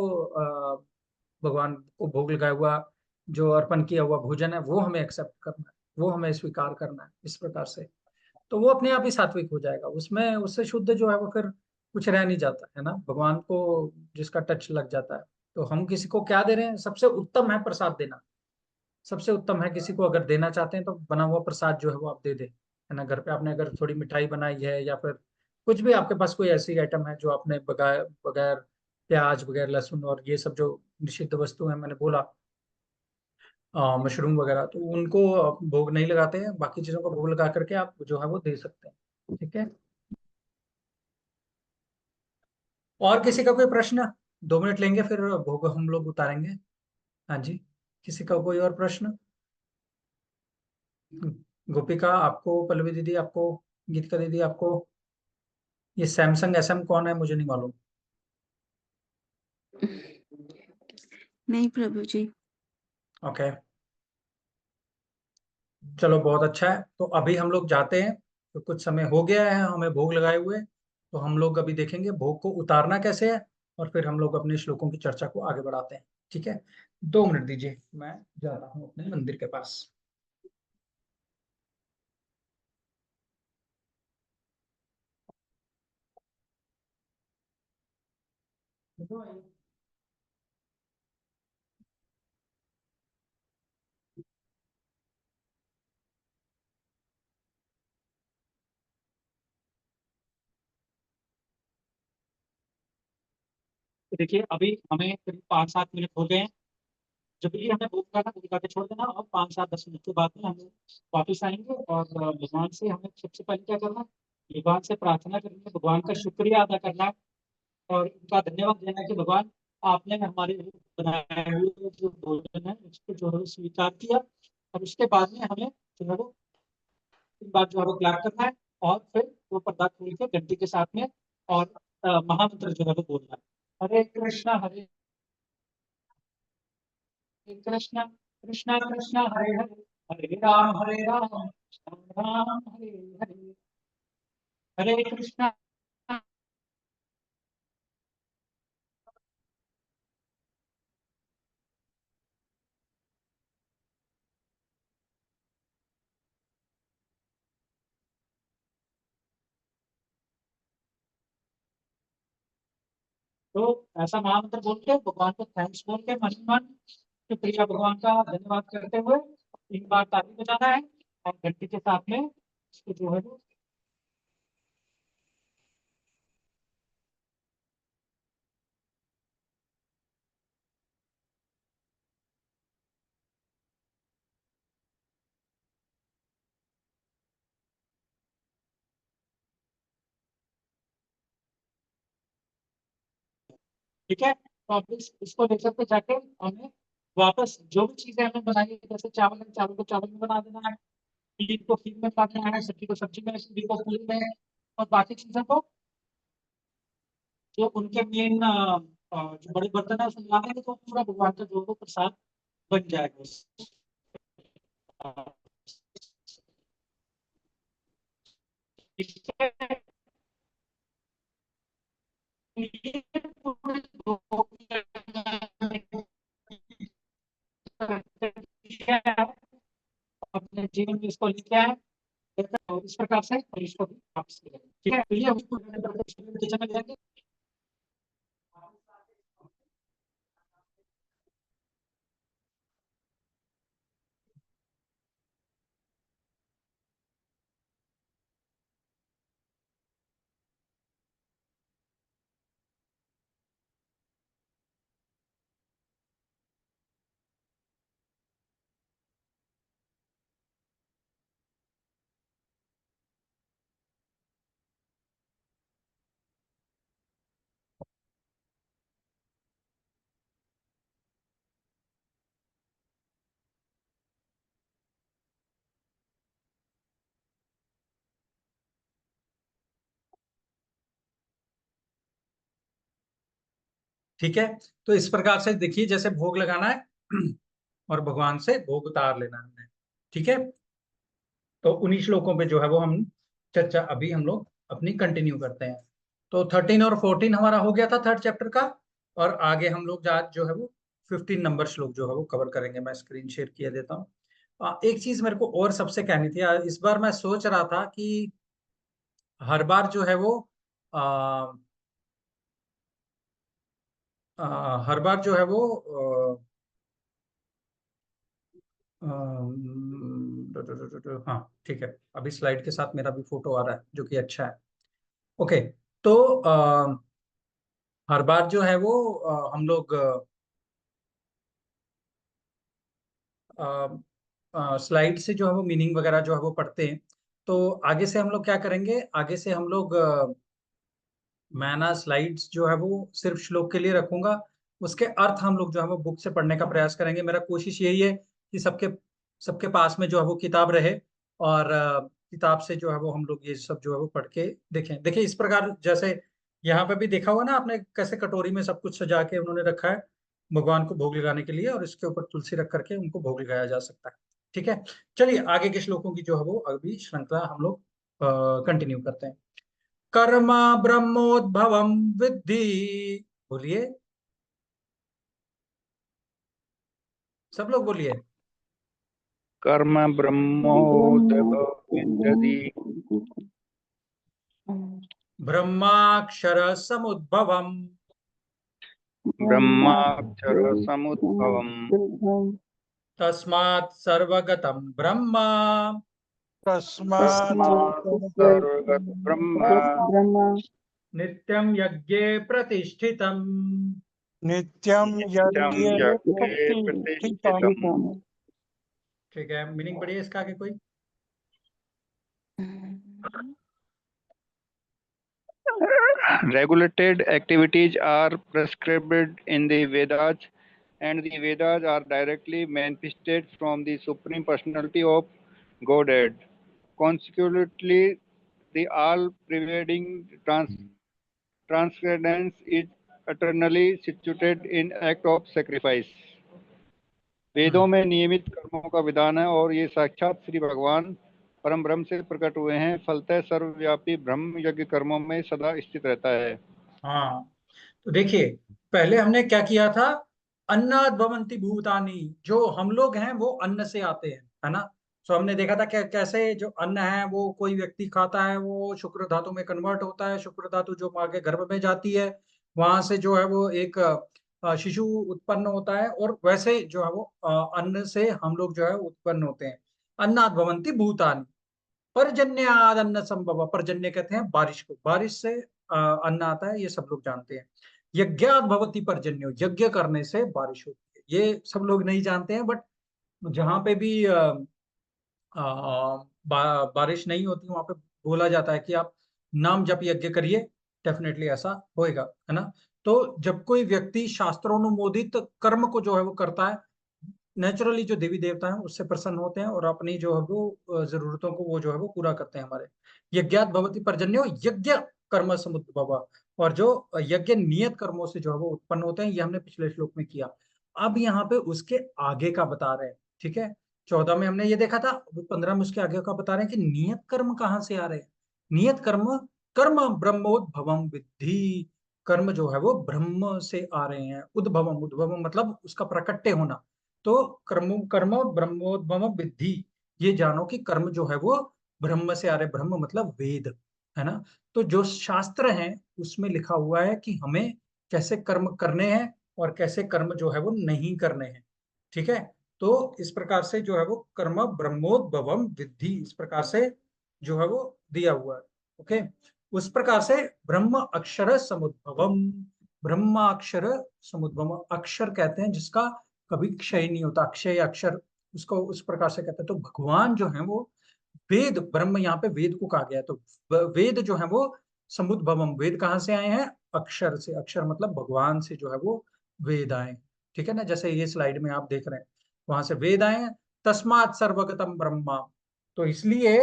भगवान को भोग लगाया हुआ, जो अर्पण किया हुआ भोजन है, वो हमें एक्सेप्ट करना है, वो हमें स्वीकार करना है इस प्रकार से। तो वो अपने आप ही सात्विक हो जाएगा, उसमें उससे शुद्ध जो है वो फिर कुछ रह नहीं जाता है ना, भगवान को जिसका टच लग जाता है। तो हम किसी को क्या दे रहे हैं? सबसे उत्तम है प्रसाद देना, सबसे उत्तम है किसी को अगर देना चाहते हैं तो बना हुआ प्रसाद जो है वो आप दे दें, है ना। घर पे आपने अगर थोड़ी मिठाई बनाई है या फिर कुछ भी आपके पास कोई ऐसी आइटम है जो आपने बगैर बगैर प्याज, बगैर लहसुन और ये सब जो निषिद्ध वस्तु है मैंने बोला, मशरूम वगैरह, तो उनको भोग नहीं लगाते हैं, बाकी चीजों का भोग लगा करके आप जो है वो दे सकते हैं। ठीक है, और किसी का कोई प्रश्न? 2 मिनट लेंगे फिर भोग हम लोग उतारेंगे। हाँ जी, किसी का कोई और प्रश्न? गोपिका आपको, पल्लवी दीदी आपको, गीतिका दीदी आपको, ये सैमसंग SM कौन है मुझे नहीं मालूम। नहीं प्रभु जी। ओके, चलो बहुत अच्छा है। तो अभी हम लोग जाते हैं, तो कुछ समय हो गया है हमें भोग लगाए हुए, तो हम लोग अभी देखेंगे भोग को उतारना कैसे है, और फिर हम लोग अपने श्लोकों की चर्चा को आगे बढ़ाते हैं। ठीक है, 2 मिनट दीजिए, मैं जाता हूँ अपने मंदिर के पास। तो देखिए अभी हमें करीब 5-7 मिनट हो गए हैं। जब भी हमें भूख लगा भूख लगा के छोड़ देना, और 5-7-10 मिनट के बाद में हम वापिस आएंगे, और भगवान से हमें सबसे पहले क्या करना है, भगवान से प्रार्थना करनी है, भगवान का शुक्रिया अदा करना है, और उनका धन्यवाद देना है कि भगवान आपने हमारे लिए बनाए हुए जो भोजन है उसको जो है वो स्वीकार किया। और उसके बाद में हमें जो है वो एक बार जो है वो क्लैप करना है, और फिर वो पदार्थ खोल के घंटी के साथ में, और महामंत्र जो है वो बोलना है, हरे कृष्णा कृष्णा कृष्णा हरे हरे, हरे राम राम राम हरे हरे, हरे कृष्णा। तो ऐसा महामंत्र बोल के भगवान को थैंक्स बोल के मन ही मन शुक्रिया भगवान का धन्यवाद करते हुए 3 बार ताली बजाना है, और घंटी के साथ में इसको जो है वो ठीक है। तो अब इसको लेकर के जाके हमें वापस जो भी चीजें हमें बनाई है, जैसे चावल है, चावल को चावल में बना देना है, खीर को खीर में बना देना है, सब्जी को सब्जी में, पूरी को पूरी में, और बाकी चीजों को जो उनके मेन जो बड़े बर्तन है उसमें मिला देंगे, तो पूरा भगवान का जो है वो प्रसाद बन जाएगा। ठीक है। ये पूरे अपने जीवन में इसको लेके आए, और इस प्रकार से इसको भी वापस किया। ठीक है, तो ये हम किचन में जाएंगे। ठीक है, तो इस प्रकार से देखिए जैसे भोग लगाना है और भगवान से भोग उतार लेना हमने। ठीक है, तो उन्हीं श्लोकों पे जो है वो हम चर्चा अभी हम लोग अपनी कंटिन्यू करते हैं। तो 13 और 14 हमारा हो गया था थर्ड चैप्टर का, और आगे हम लोग आज जो है वो 15 नंबर श्लोक जो है वो कवर करेंगे। मैं स्क्रीन शेयर किया देता हूँ। एक चीज मेरे को और सबसे कहनी थी, इस बार मैं सोच रहा था कि हर बार जो है वो आ, हर बार जो है वो हाँ ठीक है, अभी स्लाइड के साथ मेरा भी फोटो आ रहा है जो कि अच्छा है। ओके, तो हर बार जो है वो हम लोग स्लाइड से जो है वो मीनिंग वगैरह जो है वो पढ़ते हैं। तो आगे से हम लोग क्या करेंगे, आगे से हम लोग मैं ना स्लाइड्स जो है वो सिर्फ श्लोक के लिए रखूंगा, उसके अर्थ हम लोग जो है वो बुक से पढ़ने का प्रयास करेंगे। मेरा कोशिश यही है कि सबके सबके पास में जो है वो किताब रहे, और किताब से जो है वो हम लोग ये सब जो है वो पढ़ के देखें। देखिए इस प्रकार, जैसे यहाँ पे भी देखा हुआ ना आपने, कैसे कटोरी में सब कुछ सजा के उन्होंने रखा है भगवान को भोग लगाने के लिए, और इसके ऊपर तुलसी रख करके उनको भोग लगाया जा सकता है। ठीक है, चलिए आगे के श्लोकों की जो है वो अभी श्रृंखला हम लोग कंटिन्यू करते हैं। कर्म ब्रह्मोद्भवम विद्धि, बोलिए, सब लोग बोलिए। कर्म ब्रह्मोदक विदधि ब्रह्माक्षर समुद्भवम ब्रह्माक्षर समुद्भवम् तस्मात् सर्वगतम ब्रह्म तस्मात् तस्मात् सर्वगत ब्रह्म नित्यं यज्ञे प्रतिष्ठितम। नित्यं नित्यं यज्ञे यज्ञे प्रतिष्ठितम्। प्रतिष्ठितम्। ठीक है, मीनिंग पढ़िए इसका आगे कोई। Regulated activities are prescribed in the Vedas, and the Vedas are directly manifested from the Supreme Personality of Godhead. Consequently, the all-pervading transcendence is eternally situated in act of sacrifice. वेदों में नियमित कर्मों का विधान है, और ये साक्षात श्री भगवान परम ब्रह्म से प्रकट हुए हैं। फलतः सर्वव्यापी ब्रह्म यज्ञ कर्मों में सदा स्थित रहता है। हाँ, तो देखिए पहले हमने क्या किया था, अन्नाद भवन्ति भूतानि, जो हम लोग हैं वो अन्न से आते हैं, है ना। सो हमने देखा था कि कैसे जो अन्न है वो कोई व्यक्ति खाता है वो शुक्र धातु में कन्वर्ट होता है, शुक्र धातु जो माँ के गर्भ में जाती है, वहां से जो है वो एक शिशु उत्पन्न होता है, और वैसे जो है वो अन्न से हम लोग जो है उत्पन्न होते हैं। अन्नाद भवन्ति भूतानि, पर्जन्याद अन्न संभव, पर्जन्य कहते हैं बारिश को, बारिश से अन्न आता है, ये सब लोग जानते हैं। यज्ञात भवति पर्जन्यो, यज्ञ करने से बारिश होती है, ये सब लोग नहीं जानते हैं, बट जहां पे भी बारिश नहीं होती वहां पे बोला जाता है कि आप नाम जप यज्ञ करिए, डेफिनेटली ऐसा होएगा, है ना। तो जब कोई व्यक्ति शास्त्रोनुमोदित कर्म को जो है वो करता है, नेचुरली जो देवी देवता हैं उससे प्रसन्न होते हैं, और अपनी जो है वो जरूरतों को वो जो है वो पूरा करते हैं हमारे। यज्ञात भवति पर्जन्यो यज्ञ कर्म समुद्भव, और जो यज्ञ नियत कर्मों से जो है वो उत्पन्न होते हैं, ये हमने पिछले श्लोक में किया। अब यहाँ पे उसके आगे का बता रहे हैं। ठीक है, 14 में हमने ये देखा था, 15 में उसके आगे का बता रहे हैं कि नियत कर्म कहाँ से आ रहे हैं। नियत कर्म, कर्म ब्रह्मोद्भवम विद्धि, कर्म जो है वो ब्रह्म से आ रहे हैं। उद्भवम, उद्भवम मतलब उसका प्रकट्य होना। तो कर्म कर्म ब्रह्मोद्भव विद्धि, ये जानो कि कर्म जो है वो ब्रह्म से आ रहे, ब्रह्म मतलब वेद, है ना। तो जो शास्त्र है उसमें लिखा हुआ है कि हमें कैसे कर्म करने हैं और कैसे कर्म जो है वो नहीं करने हैं। ठीक है, तो इस प्रकार से जो है वो कर्म ब्रह्मोद्भवम विद्धि, इस प्रकार से जो है वो दिया हुआ है। ओके, उस प्रकार से ब्रह्म अक्षर समुद्भवम, ब्रह्माक्षर समुद्भवम, अक्षर कहते हैं जिसका कभी क्षय नहीं होता, अक्षय अक्षर, उसको उस प्रकार से कहते हैं। तो भगवान जो है वो वेद, ब्रह्म यहाँ पे वेद को कहा गया है, तो वेद जो है वो समुद्भवम, वेद कहाँ से आए हैं, अक्षर से, अक्षर मतलब भगवान से जो है वो वेद आए। ठीक है ना, जैसे ये स्लाइड में आप देख रहे हैं वहां से वेद आए हैं। तस्मात् सर्वगतम ब्रह्मा, तो इसलिए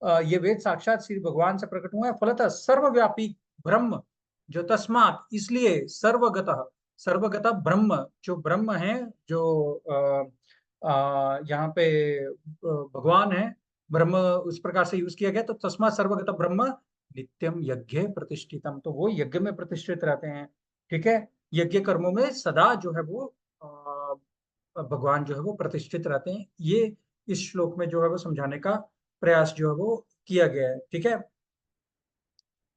ये वेद साक्षात श्री भगवान से प्रकट हुए हैं। फलतः सर्वव्यापी ब्रह्म, जो तस्मात् इसलिए सर्वगतः, सर्वगत ब्रह्म, जो ब्रह्म है, जो यहाँ पे भगवान है, ब्रह्म उस प्रकार से यूज किया गया, तो तस्मात् सर्वगत ब्रह्म नित्यम यज्ञ प्रतिष्ठितम, तो वो यज्ञ में प्रतिष्ठित रहते हैं। ठीक है, यज्ञ कर्मों में सदा जो है वो भगवान जो है वो प्रतिष्ठित रहते हैं। ये इस श्लोक में जो है वो समझाने का प्रयास जो है वो किया गया है। ठीक है,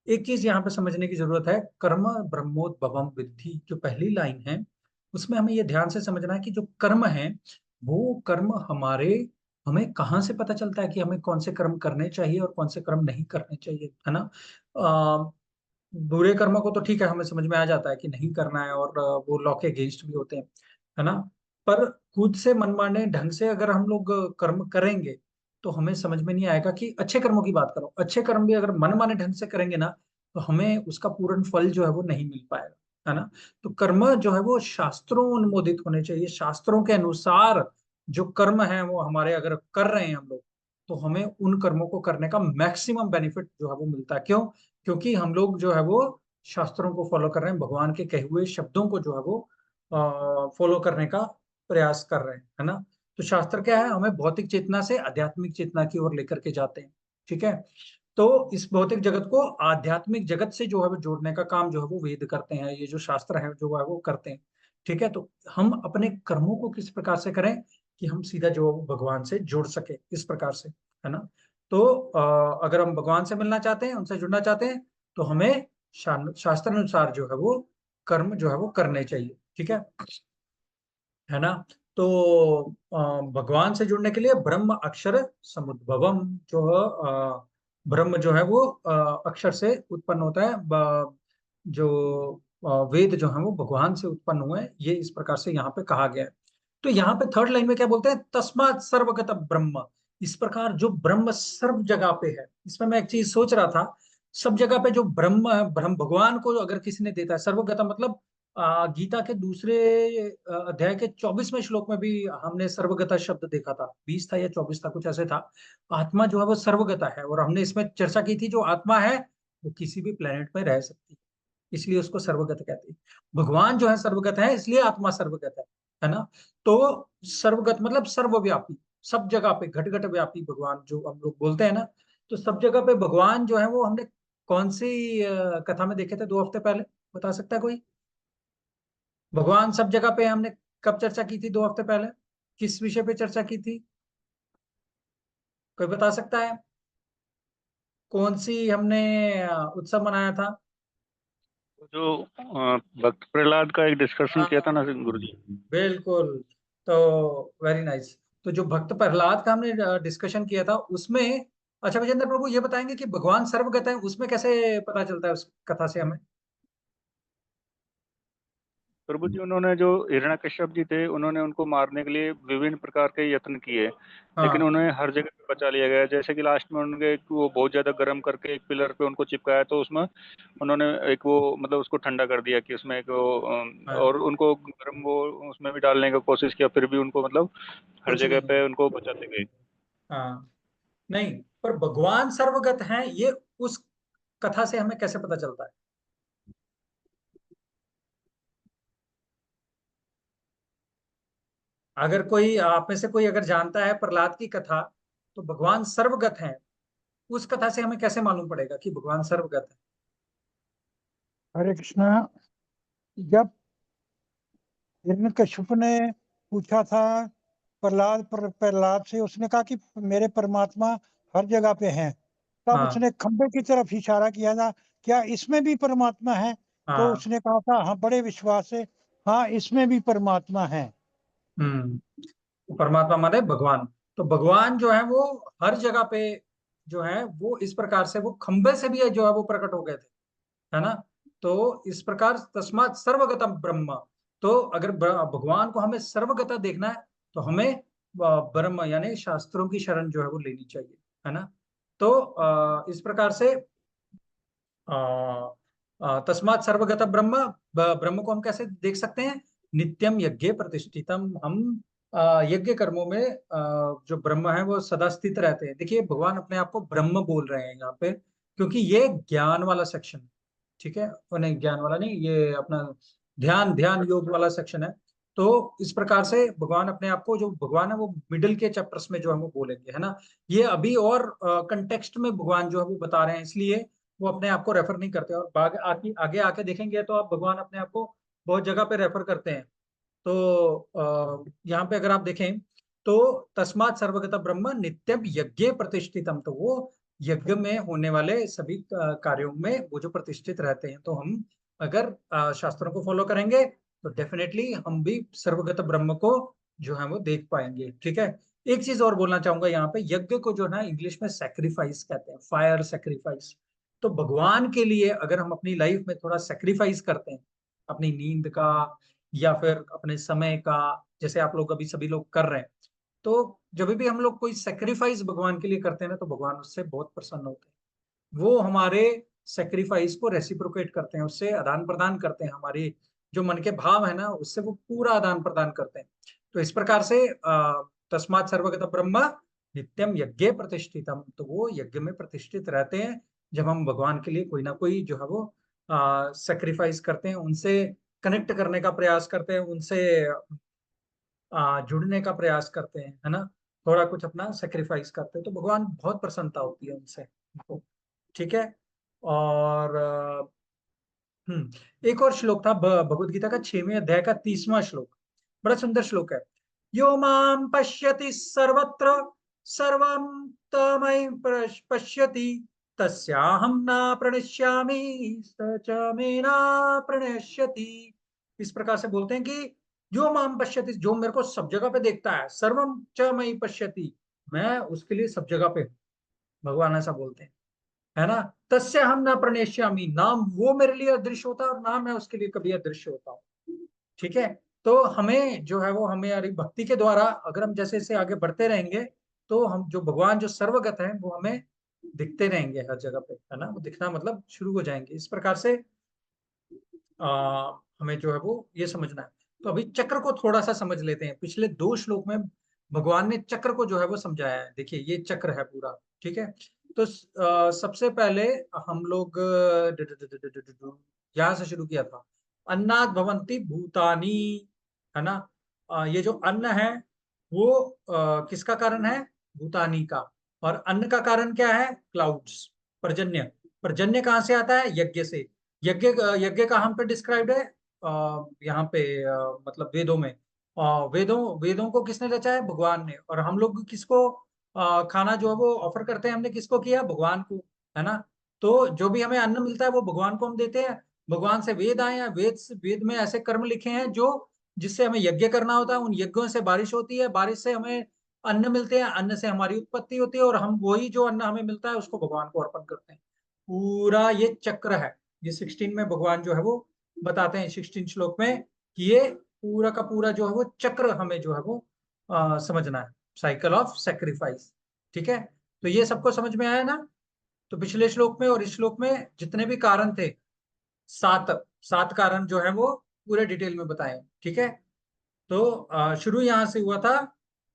एक चीज यहाँ पे समझने की जरूरत है, कर्म ब्रह्मोद्भवम विद्धि, जो पहली लाइन है उसमें हमें ये ध्यान से समझना है कि जो कर्म है वो कर्म हमें कहाँ से पता चलता है कि हमें कौन से कर्म करने चाहिए और कौन से कर्म नहीं करने चाहिए, है ना। बुरे कर्मों को तो ठीक है, हमें समझ में आ जाता है कि नहीं करना है, और वो लॉ के अगेंस्ट भी होते हैं, है ना। पर खुद से मनमाने ढंग से अगर हम लोग कर्म करेंगे तो हमें समझ में नहीं आएगा कि अच्छे कर्मों की बात करो, अच्छे कर्म भी अगर मनमाने ढंग से करेंगे ना तो हमें उसका पूर्ण फल जो है वो नहीं मिल पाएगा, है ना। तो कर्म जो है वो शास्त्रों अनुमोदित होने चाहिए, शास्त्रों के अनुसार जो कर्म है वो हमारे अगर कर रहे हैं हम लोग, तो हमें उन कर्मों को करने का मैक्सिमम बेनिफिट जो है वो मिलता है। क्यों? क्योंकि हम लोग जो है वो शास्त्रों को फॉलो कर रहे हैं, भगवान के कहे हुए शब्दों को जो है वो फॉलो करने का प्रयास कर रहे हैं, है ना। तो शास्त्र क्या है, हमें भौतिक चेतना से आध्यात्मिक चेतना की ओर लेकर के जाते हैं। ठीक है, तो इस भौतिक जगत को आध्यात्मिक जगत से जो है वो जोड़ने का काम जो है वो वेद करते हैं, ये जो शास्त्र है जो है वो करते हैं। ठीक है, तो हम अपने कर्मों को किस प्रकार से करें कि हम सीधा जो भगवान से जुड़ सके, इस प्रकार से, है ना। तो अगर हम भगवान से मिलना चाहते हैं, उनसे जुड़ना चाहते हैं, तो हमें शास्त्र अनुसार जो है वो कर्म जो है वो करने चाहिए। ठीक है ना। तो भगवान से जुड़ने के लिए ब्रह्म अक्षर समुद्भवम, जो ब्रह्म जो है वो अक्षर से उत्पन्न होता है, जो वेद जो है वो भगवान से उत्पन्न हुए हैं, ये इस प्रकार से यहाँ पे कहा गया है। तो यहाँ पे थर्ड लाइन में क्या बोलते हैं, तस्मात् सर्वगत ब्रह्म, इस प्रकार जो ब्रह्म सर्व जगह पे है। इसमें मैं एक चीज सोच रहा था, सब जगह पे जो ब्रह्म है, ब्रह्म भगवान को अगर किसी ने देता है सर्वगत, मतलब गीता के दूसरे अध्याय के 24वें श्लोक में भी हमने सर्वगता शब्द देखा था, 20 था या 24 था, कुछ ऐसे था। आत्मा जो है वो सर्वगता है, और हमने इसमें चर्चा की थी जो आत्मा है वो किसी भी प्लेनेट में रह सकती है, इसलिए उसको सर्वगत कहते हैं। भगवान जो है सर्वगत है, इसलिए आत्मा सर्वगत है ना। तो सर्वगत मतलब सर्वव्यापी, सब जगह पे घट घट व्यापी भगवान जो हम लोग बोलते हैं ना, तो सब जगह पे भगवान जो है वो हमने कौन सी कथा में देखे थे 2 हफ्ते पहले, बता सकता है कोई? भगवान सब जगह पे हमने कब चर्चा की थी 2 हफ्ते पहले? किस विषय पे चर्चा की थी, कोई बता सकता है? कौन सी हमने उत्सव मनाया था? जो भक्त प्रहलाद का एक डिस्कशन किया था ना गुरुजी। बिल्कुल, तो वेरी नाइस। तो जो भक्त प्रहलाद का हमने डिस्कशन किया था उसमें, अच्छा विजेंद्र प्रभु ये बताएंगे कि भगवान सर्वगत है, उसमें कैसे पता चलता है उस कथा से हमें? प्रभु जी, उन्होंने जो हिरण्यकश्यप जी थे, उन्होंने उनको मारने के लिए विभिन्न प्रकार के यत्न किए, लेकिन हाँ उन्हें हर जगह पे बचा लिया गया। जैसे कि लास्ट में उनके वो बहुत ज्यादा गर्म करके एक पिलर पे उनको चिपकाया, तो उसमें उन्होंने एक वो मतलब उसको ठंडा कर दिया कि उसमें एक वो हाँ, और उनको गर्म वो उसमें भी डालने की कोशिश किया, फिर भी उनको मतलब हर कुछ जगह नहीं पे हुआ। उनको बचाते गए। हाँ, नहीं, पर भगवान सर्वगत हैं ये उस कथा से हमें कैसे पता चलता है? अगर कोई आप में से कोई अगर जानता है प्रहलाद की कथा, तो भगवान सर्वगत हैं, उस कथा से हमें कैसे मालूम पड़ेगा कि भगवान सर्वगत है? हरे कृष्णा। जब हिरण्यकश्यप ने पूछा था प्रहलाद से, उसने कहा कि मेरे परमात्मा हर जगह पे हैं। तब हाँ उसने खंबे की तरफ इशारा किया था, क्या इसमें भी परमात्मा है? तो हाँ। उसने कहा था हाँ, बड़े विश्वास से, हाँ इसमें भी परमात्मा है। परमात्मा माने भगवान। तो भगवान जो है वो हर जगह पे जो है वो इस प्रकार से वो खंबे से भी जो है वो प्रकट हो गए थे, है ना। तो इस प्रकार तस्मात् सर्वगतम ब्रह्म, तो अगर भगवान को हमें सर्वगता देखना है तो हमें ब्रह्म यानी शास्त्रों की शरण जो है वो लेनी चाहिए, है ना। तो इस प्रकार से तस्मात् सर्वगत ब्रह्म, ब्रह्म को हम कैसे देख सकते हैं? नित्यम यज्ञ प्रतिष्ठितम, हम यज्ञ कर्मों में जो ब्रह्म है वो सदा स्थित रहते हैं। देखिए भगवान अपने आप को ब्रह्म बोल रहे हैं यहाँ पे, क्योंकि ये ज्ञान वाला सेक्शन, ठीक है, और नहीं ज्ञान वाला नहीं, ये अपना ध्यान ध्यान योग वाला सेक्शन है। तो इस प्रकार से भगवान अपने आप को, जो भगवान है वो मिडिल के चैप्टर्स में जो है वो बोलेंगे, है ना। ये अभी और कंटेक्स्ट में भगवान जो है वो बता रहे हैं, इसलिए वो अपने आप को रेफर नहीं करते। और आगे आके देखेंगे तो आप भगवान अपने आप को बहुत जगह पे रेफर करते हैं। तो यहाँ पे अगर आप देखें तो तस्मात् सर्वगत ब्रह्म नित्यम यज्ञ प्रतिष्ठितम, तो वो यज्ञ में होने वाले सभी कार्यों में वो जो प्रतिष्ठित रहते हैं। तो हम अगर शास्त्रों को फॉलो करेंगे तो डेफिनेटली हम भी सर्वगत ब्रह्म को जो है वो देख पाएंगे। ठीक है। एक चीज और बोलना चाहूंगा यहाँ पे, यज्ञ को जो है ना इंग्लिश में सैक्रिफाइस कहते हैं, फायर सैक्रिफाइस। तो भगवान के लिए अगर हम अपनी लाइफ में थोड़ा सैक्रिफाइस करते हैं, अपनी नींद का या फिर अपने समय का, जैसे आप लोग अभी सभी लोग कर रहे हैं, तो जब भी हम लोग कोई सेक्रीफाइस भगवान के लिए करते हैं ना, तो भगवान उससे बहुत प्रसन्न होते हैं। वो हमारे सेक्रीफाइस को रेसिप्रोकेट करते हैं, उससे आदान प्रदान करते हैं, हमारी जो मन के भाव है ना उससे वो पूरा आदान प्रदान करते हैं। तो इस प्रकार से तस्मात् सर्वगत ब्रह्म नित्यम यज्ञ प्रतिष्ठितम, तो वो यज्ञ में प्रतिष्ठित रहते हैं जब हम भगवान के लिए कोई ना कोई जो है वो सेक्रीफाइस करते हैं, उनसे कनेक्ट करने का प्रयास करते हैं, उनसे जुड़ने का प्रयास करते हैं, है ना। थोड़ा कुछ अपना सेक्रीफाइस करते हैं तो भगवान बहुत प्रसन्नता होती है उनसे। ठीक है। और एक और श्लोक था भगवत गीता का 6वें अध्याय का 30वां श्लोक, बड़ा सुंदर श्लोक है। यो माम पश्यति सर्वत्र सर्वं तमय पश्यति तस्याहं न प्रणश्यामि स च मे न प्रणश्यति। इस प्रकार से बोलते हैं कि जो माम पश्यति, जो मेरे को सब जगह पे देखता है, सर्वम च मयि पश्यति, मैं उसके लिए सब जगह पे, भगवान ऐसा बोलते हैं, है ना। तस्य हम ना प्रणेश्यामी, ना वो मेरे लिए अदृश्य होता है और ना मैं उसके लिए कभी अदृश्य होता हूँ। ठीक है। तो हमें जो है वो हमें भक्ति के द्वारा अगर हम जैसे जैसे आगे बढ़ते रहेंगे तो हम जो भगवान जो सर्वगत है वो हमें दिखते रहेंगे हर जगह पे, है ना। वो दिखना मतलब शुरू हो जाएंगे। इस प्रकार से हमें जो है वो ये समझना है। तो अभी चक्र को थोड़ा सा समझ लेते हैं। पिछले 2 श्लोक में भगवान ने चक्र को जो है वो समझाया है। देखिए ये चक्र है पूरा। ठीक है। तो सबसे पहले हम लोग यहाँ से शुरू किया था, अन्नात् भवन्ति भूतानि, है ना। ये जो अन्न है वो किसका कारण है? भूतानि का। और अन्न का कारण क्या है? क्लाउड्स, पर्जन्य। पर्जन्य कहाँ से आता है? यज्ञ से। यज्ञ यज्ञ कहाँ पे डिस्क्राइब्ड है? यहाँ पे मतलब वेदों में। वेदों को किसने रचा है? भगवान ने। और हम लोग किसको खाना जो है वो ऑफर करते हैं? हमने किसको किया? भगवान को, है ना। तो जो भी हमें अन्न मिलता है वो भगवान को हम देते हैं। भगवान से वेद आए हैं, वेद में ऐसे कर्म लिखे हैं जो जिससे हमें यज्ञ करना होता है। उन यज्ञों से बारिश होती है, बारिश से हमें अन्न मिलते हैं, अन्न से हमारी उत्पत्ति होती है और हम वही जो अन्न हमें मिलता है उसको भगवान को अर्पण करते हैं। पूरा ये चक्र है। ये 16 में भगवान जो है वो बताते हैं, 16 श्लोक में, कि ये पूरा का पूरा जो है वो चक्र हमें जो है वो समझना है, साइकिल ऑफ सेक्रीफाइस। ठीक है। तो ये सबको समझ में आया ना। तो पिछले श्लोक में और इस श्लोक में जितने भी कारण थे, 7 7 कारण जो है वो पूरे डिटेल में बताए। ठीक है। तो शुरू यहाँ से हुआ था।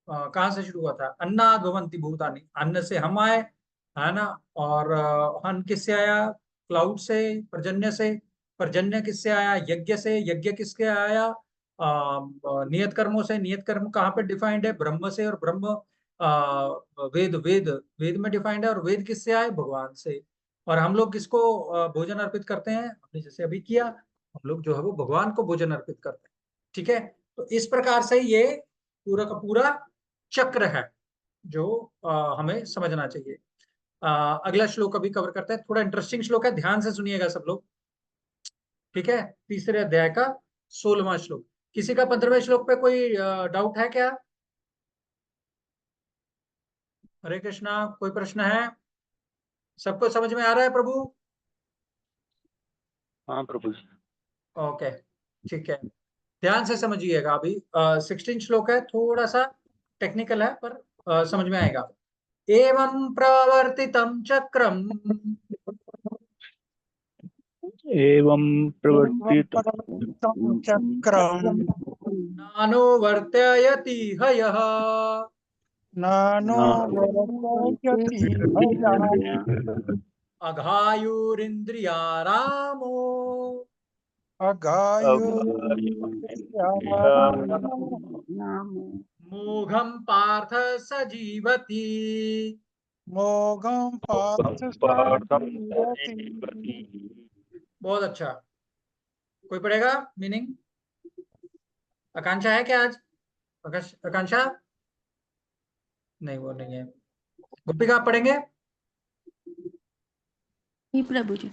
कहाँ से शुरू हुआ था? अन्नाद् भवन्ति भूतानि, अन्न से हम आए, है ना। और अन्न किससे आया? क्लाउड से, पर्जन्य से। पर्जन्य किससे आया? यज्ञ से। यज्ञ किसके आया? नियत कर्मों से। नियत कर्म कहाँ पे डिफाइंड है? ब्रह्म से। और ब्रह्म वेद वेद वेद में डिफाइंड है। और वेद किससे आए? भगवान से। और हम लोग किसको भोजन अर्पित करते हैं? हमने जैसे अभी किया, हम लोग जो है वो भगवान को भोजन अर्पित करते हैं। ठीक है। तो इस प्रकार से ये पूरा का पूरा चक्र है जो हमें समझना चाहिए। अगला श्लोक अभी कवर करते हैं। थोड़ा इंटरेस्टिंग श्लोक है, ध्यान से सुनिएगा सब लोग। ठीक है। तीसरे अध्याय का 16वां श्लोक। किसी का 15वें श्लोक पे कोई डाउट है क्या? हरे कृष्णा। कोई प्रश्न है? सबको समझ में आ रहा है प्रभु? हाँ प्रभु। ओके ठीक है। ध्यान से समझिएगा। अभी 16 श्लोक है, थोड़ा सा टेक्निकल है पर समझ में आएगा। एवं प्रवर्तितं चक्रम एवं प्रवर्तित चक्रम नानो वर्तयति हयः नानो वर्तयति हयः अघायुरिन्द्रियारामो अघायु मोघम पार्थ सजीवति। मोघम पार्थ सजीवति। बहुत अच्छा। कोई पढ़ेगा मीनिंग? आकांक्षा है क्या आज? आकांक्षा नहीं, वो नहीं है। गोपिका आप पढ़ेंगे? जी प्रभु जी।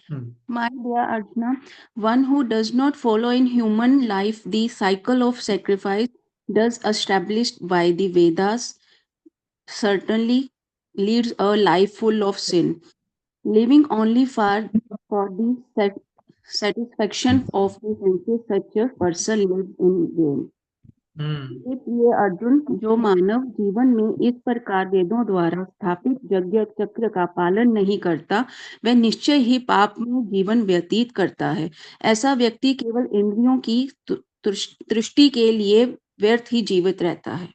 हम्म, My dear Arjuna, one who does not follow in human life the cycle of sacrifice thus established by the Vedas certainly leads a life full of sin, living only for the satisfaction of the senses. Such a person lives in vain. इसलिए अर्जुन, जो मानव जीवन में इस प्रकार वेदों द्वारा स्थापित यज्ञ चक्र का पालन नहीं करता, वह निश्चय ही पाप में जीवन व्यतीत करता है। ऐसा व्यक्ति केवल इंद्रियों की तुष्टि के लिए व्यर्थ ही जीवित रहता है।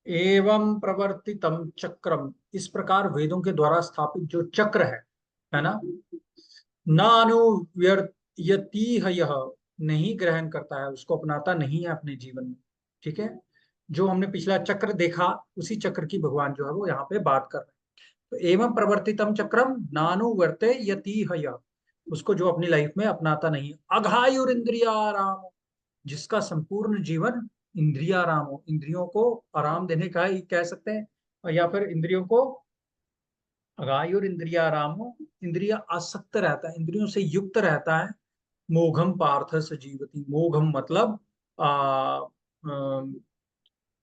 एवं प्रवर्तितम चक्रम, इस प्रकार वेदों के द्वारा स्थापित जो चक्र है ना, नानुव्यर्त्यति यह, नहीं ग्रहण करता है, उसको अपनाता नहीं है अपने जीवन में। ठीक है, जो हमने पिछला चक्र देखा उसी चक्र की भगवान जो है वो यहाँ पे बात कर रहे हैं। तो एवं प्रवर्तितम चक्रम नानुवर्तयति यह, उसको जो अपनी लाइफ में अपनाता नहीं। अघायुर इंद्रियाराम, जिसका संपूर्ण जीवन इंद्रियाराम हो, इंद्रियों को आराम देने का ही कह सकते हैं, या फिर इंद्रियों को अघायुर इंद्रियाराम हो, इंद्रिया आसक्त रहता है, इंद्रियों से युक्त रहता है। मोघम पार्थ सजीवति, मोघम मतलब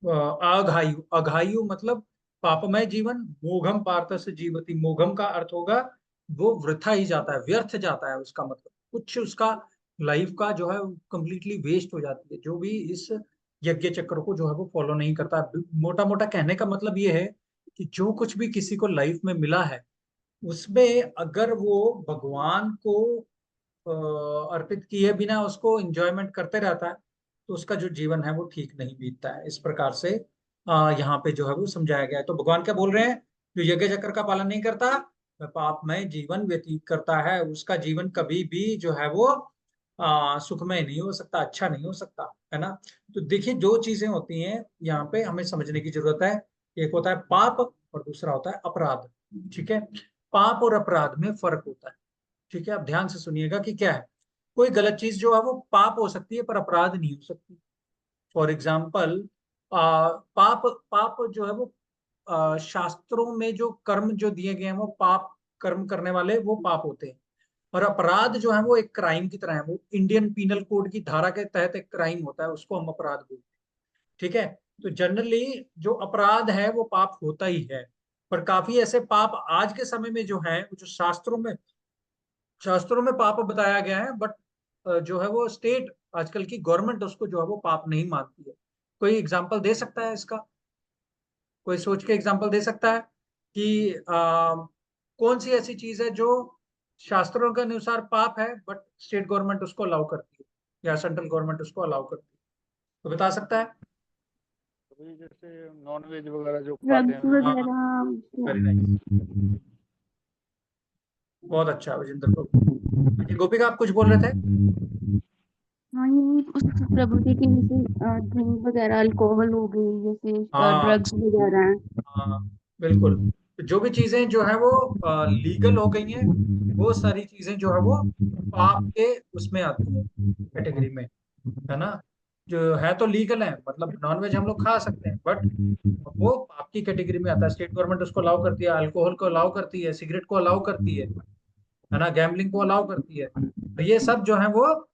अघायु, अघायु मतलब पापमय जीवन। मोघम पार्थ सजीवति, मोघम का अर्थ होगा वो वृथा ही जाता है, व्यर्थ जाता है, उसका मतलब कुछ उसका लाइफ का जो है कंप्लीटली वेस्ट हो जाती है, जो भी इस यज्ञ चक्र को जो है वो फॉलो नहीं करता। मोटा मोटा कहने का मतलब ये है कि जो कुछ भी किसी को लाइफ में मिला है उसमें अगर वो भगवान को अर्पित किए बिना उसको एंजॉयमेंट करते रहता है तो उसका जो जीवन है वो ठीक नहीं बीतता है। इस प्रकार से यहाँ पे जो है वो समझाया गया है। तो भगवान क्या बोल रहे हैं? जो यज्ञ चक्र का पालन नहीं करता, वह पापमय जीवन व्यतीत करता है, उसका जीवन कभी भी जो है वो सुखमय नहीं हो सकता, अच्छा नहीं हो सकता, है ना। तो देखिए, दो चीजें होती हैं यहाँ पे हमें समझने की जरूरत है। एक होता है पाप और दूसरा होता है अपराध। ठीक है, पाप और अपराध में फर्क होता है। ठीक है, आप ध्यान से सुनिएगा कि क्या है। कोई गलत चीज जो है वो पाप हो सकती है पर अपराध नहीं हो सकती। फॉर एग्जाम्पल, पाप पाप जो है वो शास्त्रों में जो कर्म जो दिए गए हैं वो पाप कर्म करने वाले वो पाप होते हैं। और अपराध जो है वो एक क्राइम की तरह है, वो इंडियन पीनल कोड की धारा के तहत एक क्राइम होता है, उसको हम अपराध बोलते हैं। ठीक है, तो जनरली जो अपराध है वो पाप होता ही है। पर काफी ऐसे पाप आज के समय में जो है, जो शास्त्रों में पाप बताया गया है, बट जो है वो स्टेट आजकल की गवर्नमेंट उसको जो है वो पाप नहीं मानती है। कोई एग्जांपल दे सकता है इसका? कोई सोच के एग्जांपल दे सकता है कि कौन सी ऐसी चीज है जो शास्त्रों के अनुसार पाप है बट स्टेट गवर्नमेंट उसको अलाउ करती है या सेंट्रल गवर्नमेंट उसको अलाउ करती है? तो बता सकता है? अभी जैसे नॉन वेज वगैरह जो खाते ड्रग्स हैं, वगैरह। वेरी नाइस, बहुत अच्छा विजेंद्र को। गोपिका आप कुछ बोल रहे थे? हाँ, ये उस प्रभु जी की जैसे ड्रिंक वगैरह, अल्कोहल हो गई, जैसे हाँ ड्रग्स वगैरह। हाँ, बिल्कुल। तो जो भी चीजें जो है वो लीगल हो गई हैं, वो सारी चीजें जो है वो पाप के उसमें आती है, कैटेगरी में, है ना। जो है तो लीगल है, मतलब नॉनवेज हम लोग खा सकते हैं, बट वो पाप की कैटेगरी में आता है। स्टेट गवर्नमेंट उसको अलाउ करती है, अल्कोहल को अलाउ करती है, सिगरेट को अलाउ करती है ना, गैम्बलिंग को अलाउ करती है। तो ये सब जो है वो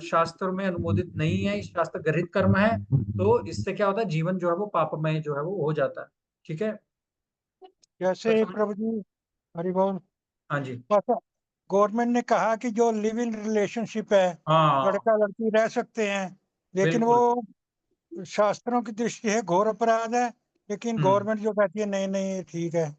शास्त्र में अनुमोदित नहीं है, शास्त्र गृहीत कर्म है। तो इससे क्या होता है, जीवन जो है वो पापमय जो है वो हो जाता है। ठीक है, सब जैसे समझ? प्रभु जी, हरि बोल। हाँ जी। गवर्नमेंट ने कहा कि जो लिव इन रिलेशनशिप है, हाँ, लड़का लड़की रह सकते हैं, लेकिन वो बिल्कुल। शास्त्रों की दृष्टि है घोर अपराध है, लेकिन हम्म, गवर्नमेंट जो कहती है नहीं नहीं ये ठीक है।